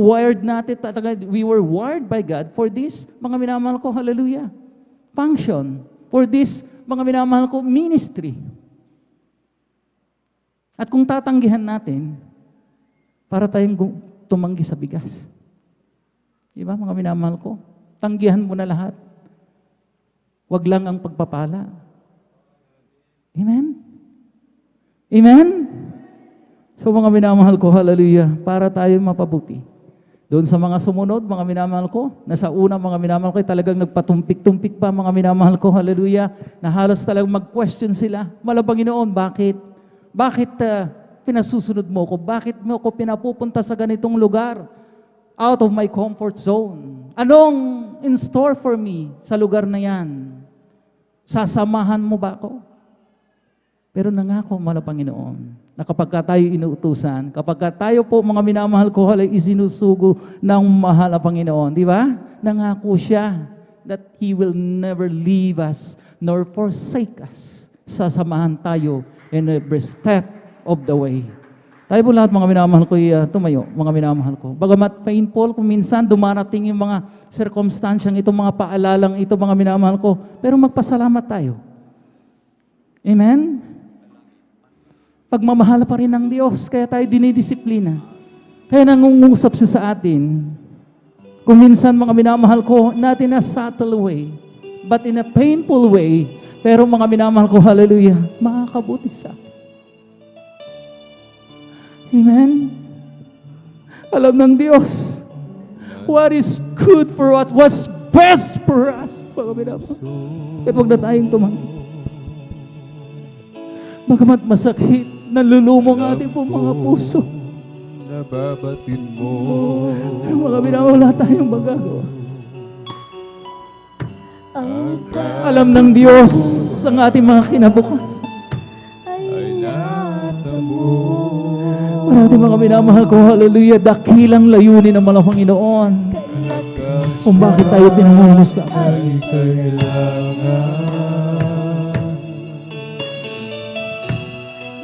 wired natin, talaga, we were wired by God for this, mga minamahal ko, hallelujah, function. For this, mga minamahal ko, ministry. At kung tatanggihan natin, para tayong tumanggi sa bigas. Diba, mga minamahal ko? Tanggihan mo na lahat. Wag lang ang pagpapala. Amen? Amen? So mga minamahal ko, hallelujah, para tayo mapabuti. Doon sa mga sumunod, mga minamahal ko, nasa una mga minamahal ko, talagang nagpatumpik-tumpik pa mga minamahal ko, hallelujah, na halos talagang mag-question sila. Panginoon, bakit? Bakit pinasusunod mo ko? Bakit mo ko pinapupunta sa ganitong lugar? Out of my comfort zone. Anong in store for me sa lugar na yan? Sasamahan mo ba ako? Pero nangako, Panginoon, na kapag tayo inuutusan, kapag tayo po, mga minamahal ko, isinusugo ng mahal na Panginoon, di ba? Nangako siya that He will never leave us nor forsake us. Sasamahan tayo in every step of the way. Tayo po lahat, mga minamahal ko, tumayo, mga minamahal ko. Bagamat painful, kung minsan dumarating yung mga circumstansyang ito, mga paalalang ito, mga minamahal ko, pero magpasalamat tayo. Amen? Pagmamahal pa rin ng Diyos, kaya tayo dinidisiplina. Kaya nangungusap siya sa atin. Kung minsan, mga minamahal ko, not in a subtle way, but in a painful way, pero mga minamahal ko, hallelujah, makakabuti sa atin. Amen? Alam ng Diyos, what is good for us, what's best for us, mga minamahal. Kaya huwag na tayong tumanggi. Bagamat masakit, nalulumong ating pong mga puso. Nababatid mo. Mga minamahal, wala tayong magagawa. Alam ng Diyos ang ating mga kinabukasan. Ay natamo. Marami mga minamahal ko, hallelujah, dakilang layunin ng mga Panginoon. Kung bakit tayo pinangungusapan. Ay kailangan.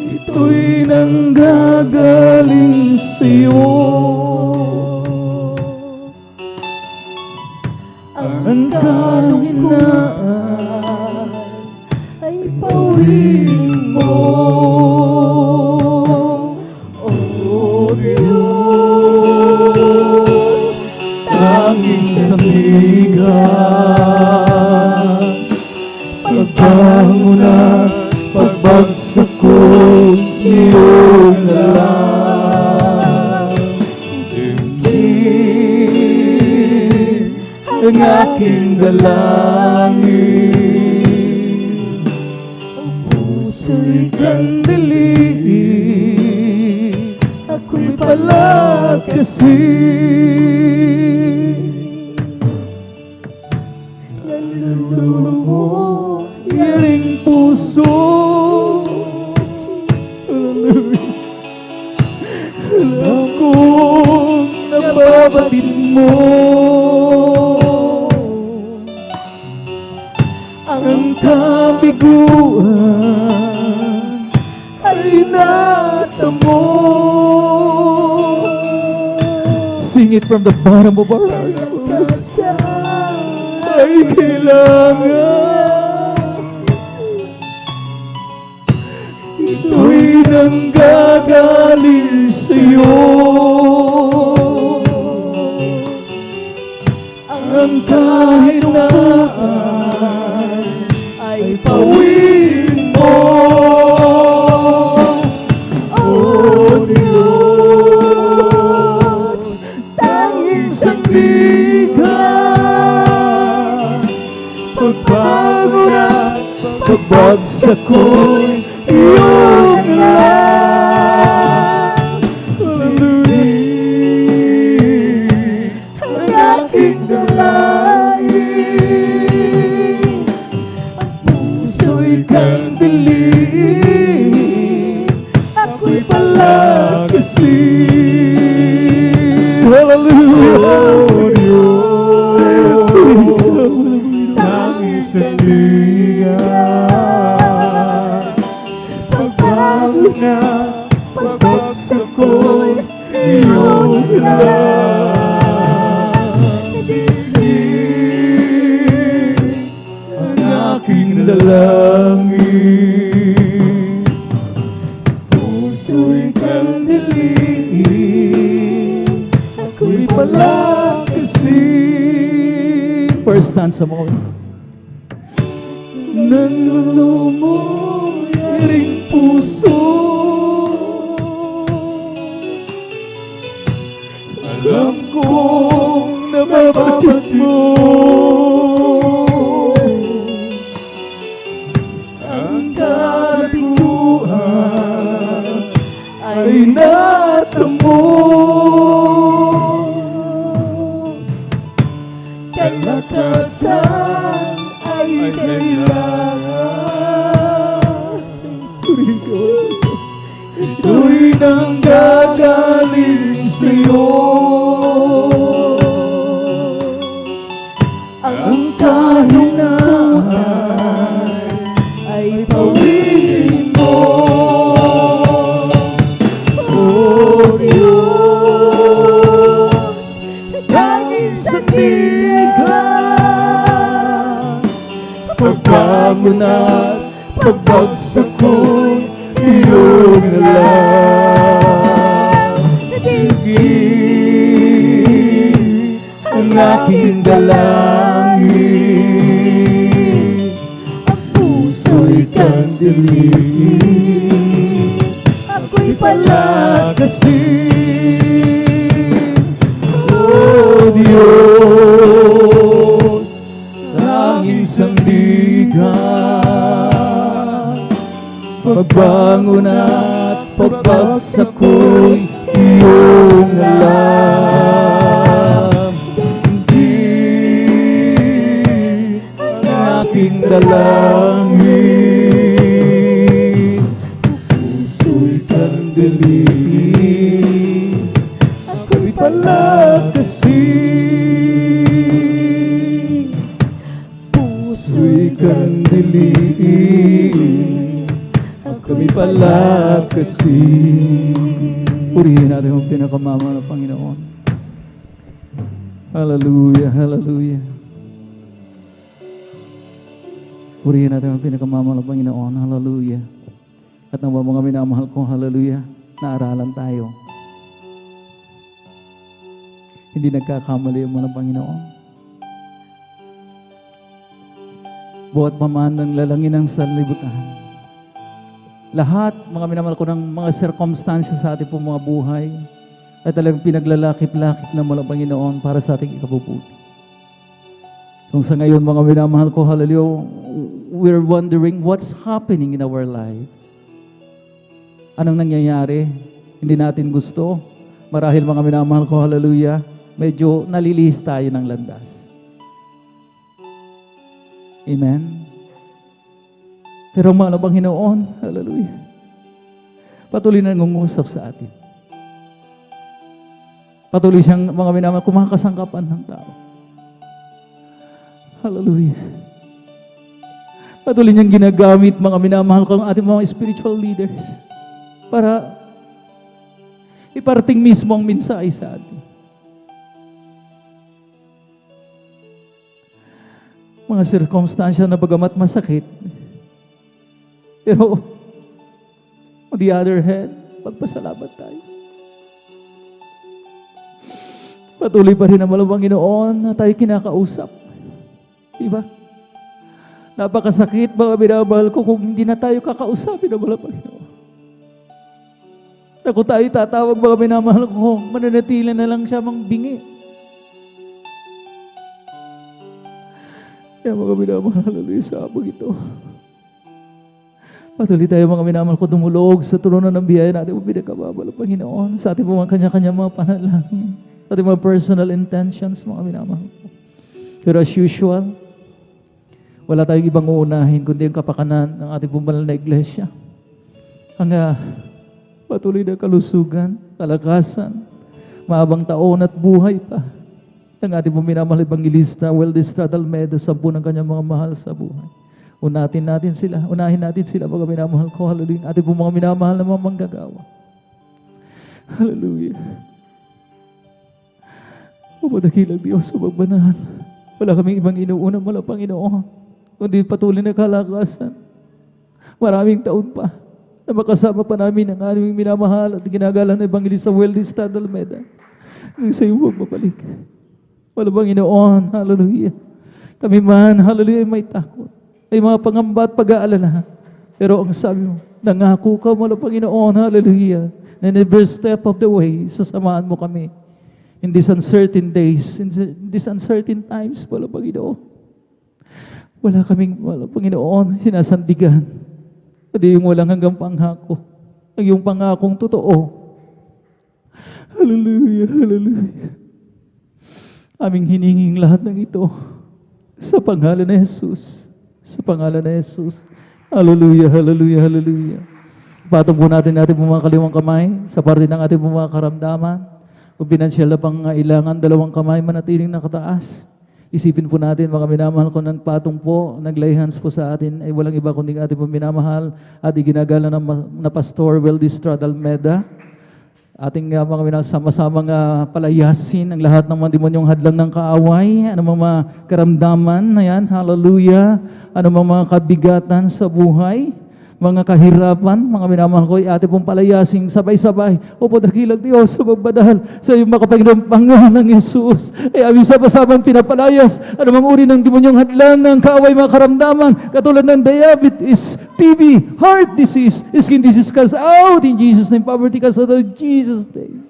Ito'y nanggagaling sa'yo. Ang kahinaan ay pawiin mo. O Diyos, tanging sandigan, pagbangon at pagbagsak ko, iyong nalang. Tingin ang aking dalangin, ang puso'y kandili, ako'y palakasin. Nalulumo, yaring puso, alam kong nababatid mo ang kabiguan ay natamo. Sing it from the bottom of our hearts. Ay kailangan, ito'y nanggagaling sa'yo. Ang kahinaan ay pawiin mo. O Diyos, tanging sandigan, pagbago na pagbagsak ko'y iyong lang. Hallelujah. Ang aking dalangin, ang puso'y kandilim, ako'y palakasin. Hallelujah. Tangis ang liyan, pagbago na, pagbagsak ko'y iyong lang. Dilig ang aking dalangin, puso'y kandilim, ako'y palakasin. First stanza mo. Nang lulumoy ring puso, alam kong nababat mo ang kabiguan ay natamo. Kalakasan ay kailangan. Ito'y nanggagaling sa'yo. Ang kahinaan ay pawiin mo. O Diyos, tanging sandigan, pagbangon at pagbagsak ko'y iyong lang. Digig ang aking dalangin, ang puso'y kandilim, ako'y palakasin. O Diyos, tanging sandigan, pagbangon at pagbagsak ko'y iyong alam. Hindi ang aking dalangin, puso'y kandilim, ako'y palakasin. Puso'y kandilim, kami palakasin. Purihin natin ang pinakamama ng Panginoon. Hallelujah, hallelujah. Purihin natin ang pinakamama ng Panginoon. Hallelujah. At nang mga minamahal ko, hallelujah, naaralan tayo. Hindi nagkakamali ang mga Panginoon. Buhat paman ng lalangin ng sanlibutan, lahat, mga minamahal ko, ng mga circumstances sa ating pong mga buhay ay talagang pinaglalakip-lakip na mula Panginoon para sa ating ikabubuti. Kung sa ngayon, mga minamahal ko, hallelujah, we're wondering what's happening in our life. Anong nangyayari? Hindi natin gusto. Marahil, mga minamahal ko, hallelujah, medyo nalilihis tayo ng landas. Amen? Pero ang mga Panginoon, hallelujah, patuloy na nangungusap sa atin. Patuloy siyang, mga minamahal, kumakasangkapan ng tao. Hallelujah. Patuloy niyang ginagamit, mga minamahal ko, ang ating mga spiritual leaders para iparating mismo ang mensahe sa atin. Mga sirkumstansya na bagamat masakit, pero on the other hand, pagpasalamat tayo. Patuloy pa rin ang malang Panginoon na tayo kinakausap. Diba? Napakasakit, mga minamahal ko, kung hindi na tayo kakausapin ang malang Panginoon. Kung tayo tatawag, mga minamahal ko, mananatili na lang siya mang bingi. Kaya mga minamahal, hallelujah, sa abog ito. Patuloy tayo mga minamahal ko dumulog sa trono ng biyaya natin o pinagkababalo, Panginoon, sa ating mga kanya-kanya mga panalangin, sa ating mga personal intentions, mga minamahal ko. Pero as usual, wala tayong ibang uunahin kundi ang kapakanan ng ating bumanal na iglesia. Ang patuloy na kalusugan, kalakasan, mahabang taon at buhay pa ng ating minamahal evangelista, Weldistad Almeda, 10 ng kanyang mga mahal sa buhay. Unahin natin sila, mga minamahal ko, hallelujah. Ating po mga minamahal na mga manggagawa. Hallelujah. Umadakilang Diyos, umagbanal. Wala kaming ibang inuuna mula Panginoon, kundi patuloy na kalakasan. Maraming taon pa na makasama pa namin ang aming minamahal at ginagalang na Evangelista Weldistad Almeda. Nang sa iyong magbabalik. Wala bang Inoon, hallelujah. Kami man, hallelujah, may takot. May mga pangamba at pag-aalala. Pero ang sabi mo, nangako ka, wala Panginoon, hallelujah, na in every step of the way, sasamahan mo kami. In these uncertain days, in these uncertain times, wala Panginoon. Wala Panginoon, sinasandigan. Hindi yung walang hanggang pangako. Ang yung pangakong totoo. Hallelujah, hallelujah. Aming hininging lahat ng ito sa pangalan ni Jesus. Sa pangalan ni Jesus. Hallelujah, hallelujah, hallelujah. Patong po natin mga kaliwang kamay sa parte ng ating mga karamdaman. Kung pinansyal na pangailangan, 2 kamay manatiling nakataas. Isipin po natin, mga minamahal ko, ng patong po, naglay hands po sa atin, ay walang iba kundi ating po minamahal at iginagala na Pastor Weldistad Almeda. Ating mga minamahal, sama-samang palayasin ang lahat ng mga demonyong hadlang ng kaaway, ano mga karamdaman na yan, hallelujah, ano mga kabigatan sa buhay, mga kahirapan, mga minamahal ko, ate pong palayasing sabay-sabay. Opo, dakilang Diyos, sa magbadahal sa iyong makapanginang Panginoon ng Yesus. Ay aming sabang pinapalayas, ano mga uri ng demonyong hadlang ng kaaway, mga karamdaman, katulad ng diabetes, TB, heart disease, skin disease, cast out in Jesus' name, poverty cast out in Jesus' name.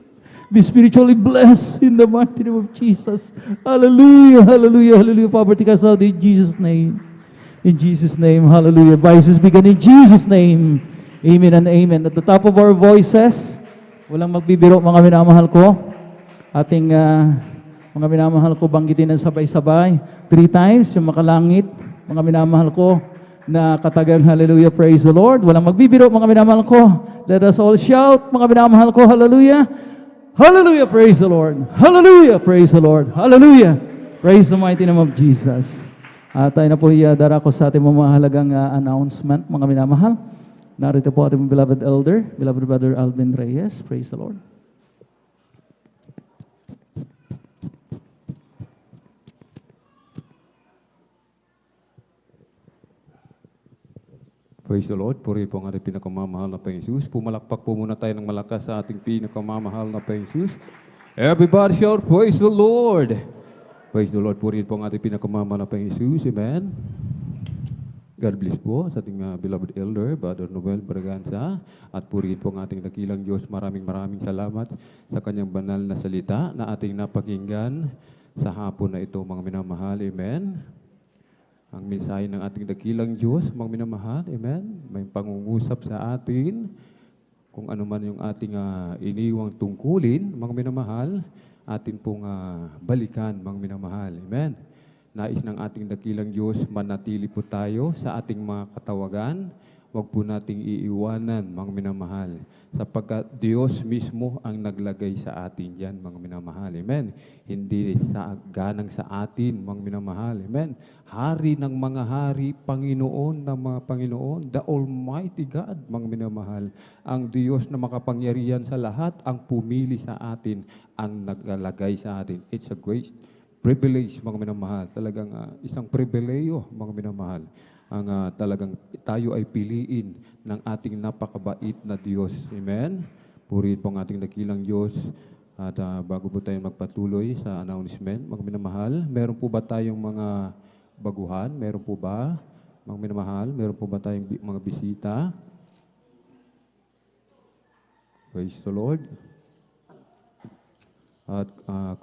Be spiritually blessed in the mighty name of Jesus. Hallelujah, hallelujah, hallelujah. Poverty cast out in Jesus' name. In Jesus' name, hallelujah. Vices begin in Jesus' name. Amen and amen. At the top of our voices, walang magbibiro mga minamahal ko. Ating mga minamahal ko, banggitin ng sabay-sabay. 3 times, yung makalangit, mga minamahal ko, na katagang hallelujah, praise the Lord. Walang magbibiro mga minamahal ko. Let us all shout, mga minamahal ko, hallelujah. Hallelujah, praise the Lord. Hallelujah, praise the Lord. Hallelujah. Praise the mighty name of Jesus. Tayo na po darako sa ating mahalagang announcement, mga minamahal. Narito po ating beloved elder, beloved brother Alvin Reyes. Praise the Lord. Praise the Lord. Puri po ang ating pinakamamahal na Panginoon Jesus. Pumalakpak po muna tayo ng malakas sa ating pinakamamahal na Panginoon Jesus. Everybody shout, praise the Lord. Praise the Lord. Purihin po ang ating pinakamamahal na Panginoon Jesus. Amen. God bless po sa ating beloved elder, Brother Noel Braganza. At purihin po ang ating dakilang Diyos. Maraming salamat sa kanyang banal na salita na ating napakinggan sa hapon na ito, mga minamahal. Amen. Ang mensahe ng ating dakilang Diyos, mga minamahal. Amen. May pangungusap sa atin kung ano man yung ating iniwang tungkulin, mga minamahal, atin pong balikan, mga minamahal. Amen. Nais ng ating dakilang Diyos, manatili po tayo sa ating mga katawagan. Huwag po nating iiwanan, mga minamahal. Sapagkat Diyos mismo ang naglagay sa atin yan, mga minamahal. Amen. Hindi ganang sa atin, mga minamahal. Amen. Hari ng mga hari, Panginoon ng mga Panginoon, the Almighty God, mga minamahal. Ang Diyos na makapangyarihan sa lahat, ang pumili sa atin, ang naglagay sa atin. It's a great privilege, mga minamahal. Talagang isang pribileyo, mga minamahal. Ang talagang tayo ay piliin ng ating napakabait na Diyos. Amen. Purihin po ang ating dakilang Diyos. At bago po tayo magpatuloy sa announcement, mga minamahal, meron po ba tayong mga baguhan? Meron po ba, mga minamahal? Meron po ba tayong mga bisita? Praise the Lord. At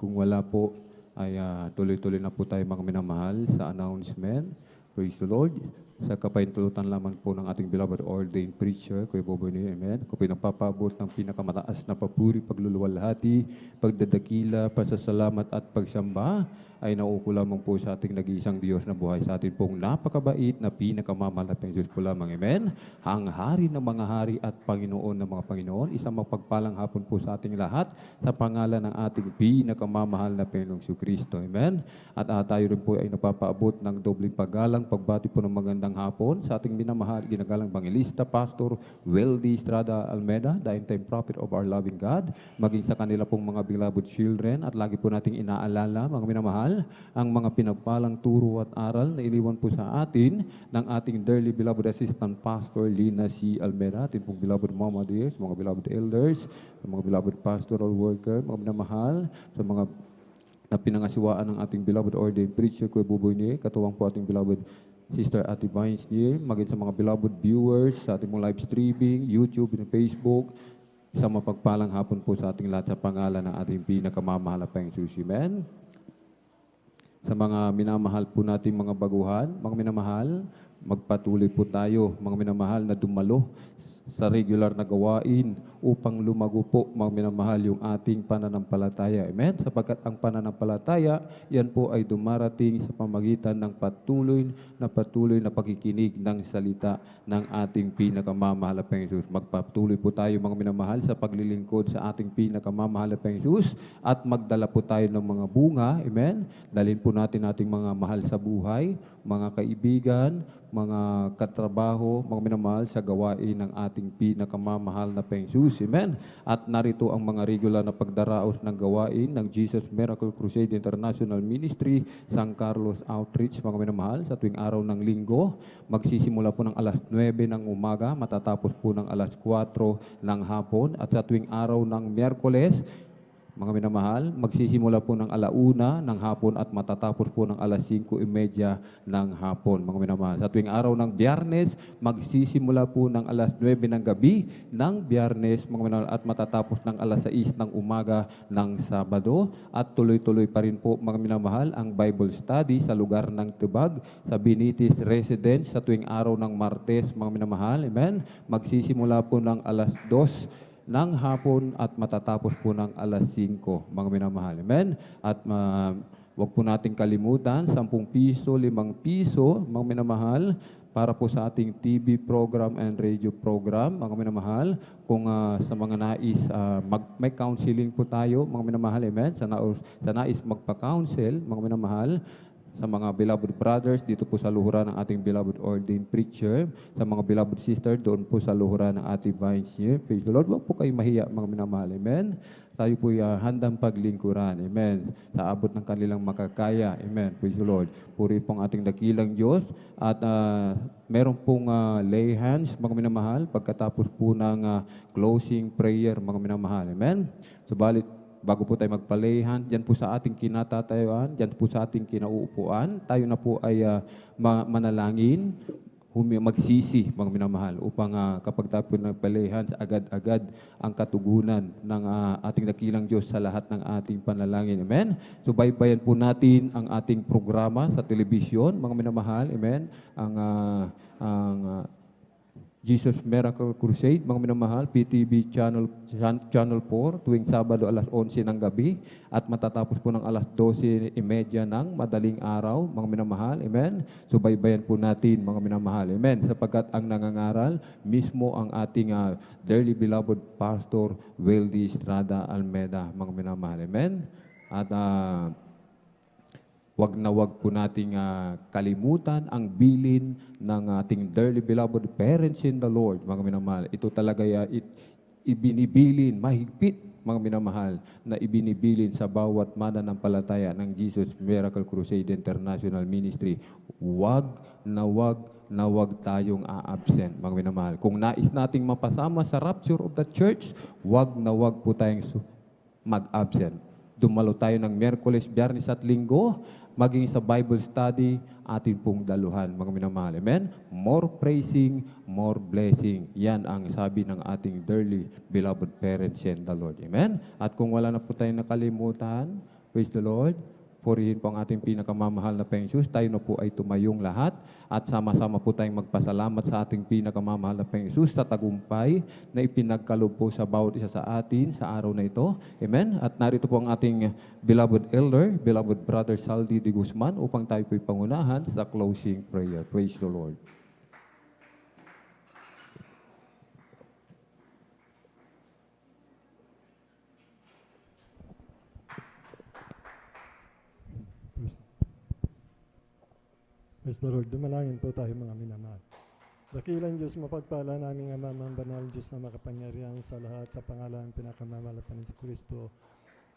kung wala po, ay tuloy-tuloy na po tayo, mga minamahal, sa announcement. Praise the Lord. sa kapaintulutan lamang po ng ating beloved ordained preacher, Kuya Boboy ni Amen. Ako po nagpapaabot ng pinakamataas na papuri, pagluluwalhati, pagdadakila, pasasalamat at pagsamba ay nauuko lamang po sa ating nag-iisang Diyos na buhay sa atin pong napakabait na pinakamamahal na Diyos po lamang. Amen. Ang hari ng mga hari at Panginoon ng mga Panginoon, isang mapagpalang hapon po sa ating lahat sa pangalan ng ating pinakamamahal na Panginoong Kristo. Amen. At tayo rin po ay napapaabot ng dobling paggalang, pagbati po ng magandang hapon sa ating minamahal, ginagalang Bangilista, Pastor Weldy Estrada Almeda, the end-time prophet of our loving God, maging sa kanila pong mga beloved children, at lagi po nating inaalala, mga minamahal, ang mga pinagpalang turo at aral na iniwan po sa atin ng ating dearly beloved assistant pastor Lina C. Almeda, ating pong beloved mama dears, mga beloved elders, mga beloved pastoral worker, mga minamahal, sa mga na pinangasiwaan ng ating beloved ordained preacher Kuya Buboy ni, katuwang po ating beloved Sister Ate Vines niya, maging sa mga beloved viewers sa ating mga live streaming, YouTube and Facebook. Isang mapagpalang hapon po sa ating lahat sa pangalan ng ating pinakamamahal na Panginoon. Amen. Sa mga minamahal po nating mga baguhan, mga minamahal, magpatuloy po tayo, mga minamahal, na dumalo sa regular na gawain upang lumago po, mga minamahal, yung ating pananampalataya. Amen? Sapagkat ang pananampalataya, yan po ay dumarating sa pamagitan ng patuloy na pakikinig ng salita ng ating pinakamamahal na Panginoon. Magpatuloy po tayo, mga minamahal, sa paglilingkod sa ating pinakamamahal na Panginoon at magdala po tayo ng mga bunga. Amen? Dalhin po natin ating mga mahal sa buhay, mga kaibigan, mga katrabaho, mga minamahal, sa gawain ng ating pinakamamahal na Panginoon. Amen. At narito ang mga regular na pagdaraos ng gawain ng Jesus Miracle Crusade International Ministry, San Carlos Outreach, mga minamahal, sa tuwing araw ng linggo. Magsisimula po ng alas 9 ng umaga, matatapos po ng alas 4 ng hapon. At sa tuwing araw ng Miyerkules, mga minamahal, magsisimula po ng 1:00 ng hapon at matatapos po ng alas 5:30 ng hapon, mga minamahal. Sa tuwing araw ng Biyernes, magsisimula po ng alas 9 ng gabi ng Biyernes, mga minamahal, at matatapos ng alas 6 ng umaga ng Sabado. At tuloy-tuloy pa rin po, mga minamahal, ang Bible study sa lugar ng Tubag, sa Binitis Residence, sa tuwing araw ng Martes, mga minamahal. Amen. Magsisimula po ng alas 2 ng hapon at matatapos po ng alas 5, mga minamahal. Amen? At wag po nating kalimutan, 10 piso, 5 piso, mga minamahal, para po sa ating TV program and radio program, mga minamahal. Kung sa mga nais, may counseling po tayo, mga minamahal. Amen? Sa nais magpa-counsel, mga minamahal, sa mga beloved brothers, dito po sa luhuran ng ating beloved ordained preacher, sa mga beloved sister, doon po sa luhuran ng ating Vines here. Praise the Lord. Huwag po kayo mahiya, mga minamahal. Amen. Tayo po handang paglingkuran. Amen. Sa abot ng kanilang makakaya. Amen. Praise the Lord. Puri pong ating dakilang Diyos. At meron pong lay hands, mga minamahal, pagkatapos po ng closing prayer, mga minamahal. Amen. Subalit, bago po tayo magpalayhan, dyan po sa ating kinatatayuan, dyan po sa ating kinauupuan, tayo na po ay manalangin, magsisi, mga minamahal, upang kapag tayo po nagpalayhan, agad-agad ang katugunan ng ating dakilang Diyos sa lahat ng ating panalangin. Amen? So, baybayan po natin ang ating programa sa telebisyon, mga minamahal. Amen? Ang Jesus Miracle Crusade, mga minamahal, PTV Channel 4, tuwing Sabado alas 11 ng gabi at matatapos po ng alas 12:30 ng madaling araw, mga minamahal. Amen? Subaybayan po natin, mga minamahal. Amen? Sapagkat ang nangangaral mismo ang ating dearly beloved Pastor Weldy Estrada Almeda, mga minamahal. Amen? At wag na wag po nating kalimutan ang bilin ng ating dearly beloved parents in the Lord, mga minamahal. Ito talaga ibinibilin, mahigpit, mga minamahal, na ibinibilin sa bawat mananampalataya ng Jesus Miracle Crusade International Ministry. Wag na wag tayong a-absent, mga minamahal. Kung nais nating mapasama sa rapture of the church, wag na wag po tayong mag-absent. Dumalo tayo ng Miyerkules, Biyernes at Linggo, maging sa Bible study, atin pong daluhan, mga minamahal. Amen? More praising, more blessing. Yan ang sabi ng ating dearly beloved parents in the Lord. Amen? At kung wala na po tayong nakalimutan, praise the Lord, purihin po ang ating pinakamamahal na Panginoong Jesus. Tayo na po ay tumayong lahat at sama-sama po tayong magpasalamat sa ating pinakamamahal na Panginoong Jesus sa tagumpay na ipinagkaloob po sa bawat isa sa atin sa araw na ito. Amen. At narito po ang ating beloved elder, beloved brother Saldi de Guzman upang tayo po'y pangunahan sa closing prayer. Praise the Lord. Praise the Lord. Dumalangin po tayo mga minamahal. Dakilang Diyos, mapagpala naming Ama, banal Diyos na makapangyarihan sa lahat sa pangalan pinakamamalapan ni Kristo.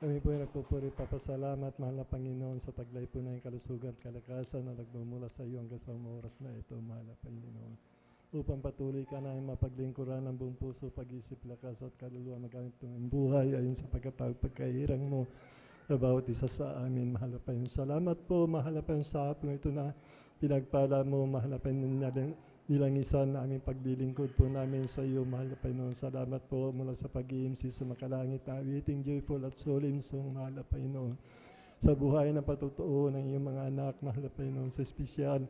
Kami po ay nagpupuri, papasalamat, mahal na Panginoon, sa taglay po na yung kalusugan at kalakasan na nagmumula sa iyo hanggang sa oras na ito, mahal na Panginoon. Upang patuloy ka na mapaglingkuran ng buong puso, pag-isip, lakas at kaluluwa, magamit ng buhay ayon sa pagkatawag pagkahirang mo sa bawat isa sa amin, mahal na Panginoon. Salamat po, mahal na Panginoon, sa hapon ito na pinagpala mo, mahal na Panginoon, nilangisan na aming paglilingkod po namin sa iyo, mahal na Panginoon. Salamat po mula sa pag-iimsi sa makalangit na awiting joyful at solemn song, mahal na Panginoon. Sa buhay na patutuo ng iyong mga anak, mahal na Panginoon, sa espesyal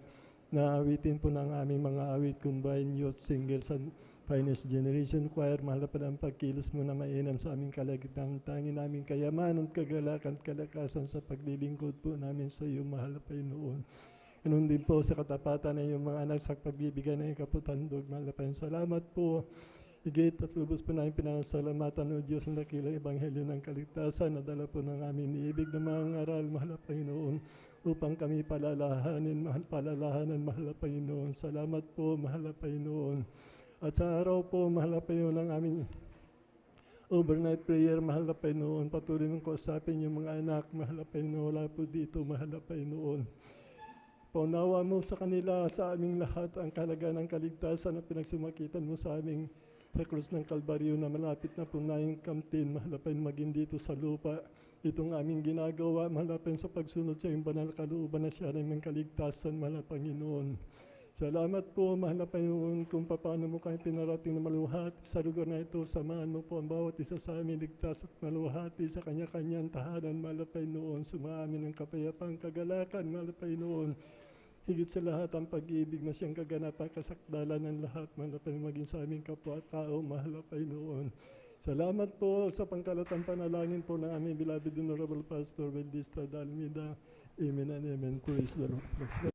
na awitin po ng aming mga awit, combined youth singles and finest generation choir, mahal na Panginoon, pagkilos mo na mainam sa aming kalagitnang tangin naming kayamanan, kagalakan, kalakasan sa paglilingkod po namin sa iyo, mahal na Panginoon. Ganun din po sa katapatan ng iyong mga anak sa pagbibigay ng iyong kaputandog, mahal na Panginoon. Salamat po. Higit at lubos po namin pinasalamatan o Diyos ng dakilang ebanghelyo ng kaligtasan na dala po ng aming niibig na mga aral, mahal na Panginoon, upang kami palalahanin, mahal na Panginoon. Salamat po, mahal na Panginoon. At sa araw po, mahal na Panginoon, ng aming overnight prayer, mahal na Panginoon, patuloy mong kausapin yung mga anak, mahal na Panginoon, wala po dito, mahal na Panginoon. Paunawa mo sa kanila, sa aming lahat, ang kahalagaan ng kaligtasan na pinagsumakitan mo sa aming sa krus ng Kalbaryo na malapit na po na yung kamtin, mahal na Panginoon, maging dito sa lupa. Itong aming ginagawa, mahal na Panginoon, sa pagsunod sa iyong banal kalooban na siya ng kaligtasan, mahal na Panginoon. Salamat po, mahal na Panginoon, kung paano mo kami pinarating na maluhati sa lugar na ito. Samahan mo po ang bawat isa sa amin, ligtas at maluhati sa kanya-kanyang tahanan, mahal na Panginoon. Sumaamin ng kapayapang kagalakan, mahal na Panginoon. Higit sa lahat ang pag-ibig na siyang kaganapan, kasakdalan ng lahat, mahal na Panginoon, maging sa aming kapwa-tao, mahal na Panginoon. Salamat po sa pangkalatang panalangin po ng aming beloved Honorable Pastor Veldista Dalmida. Amen and amen. Praise the Lord.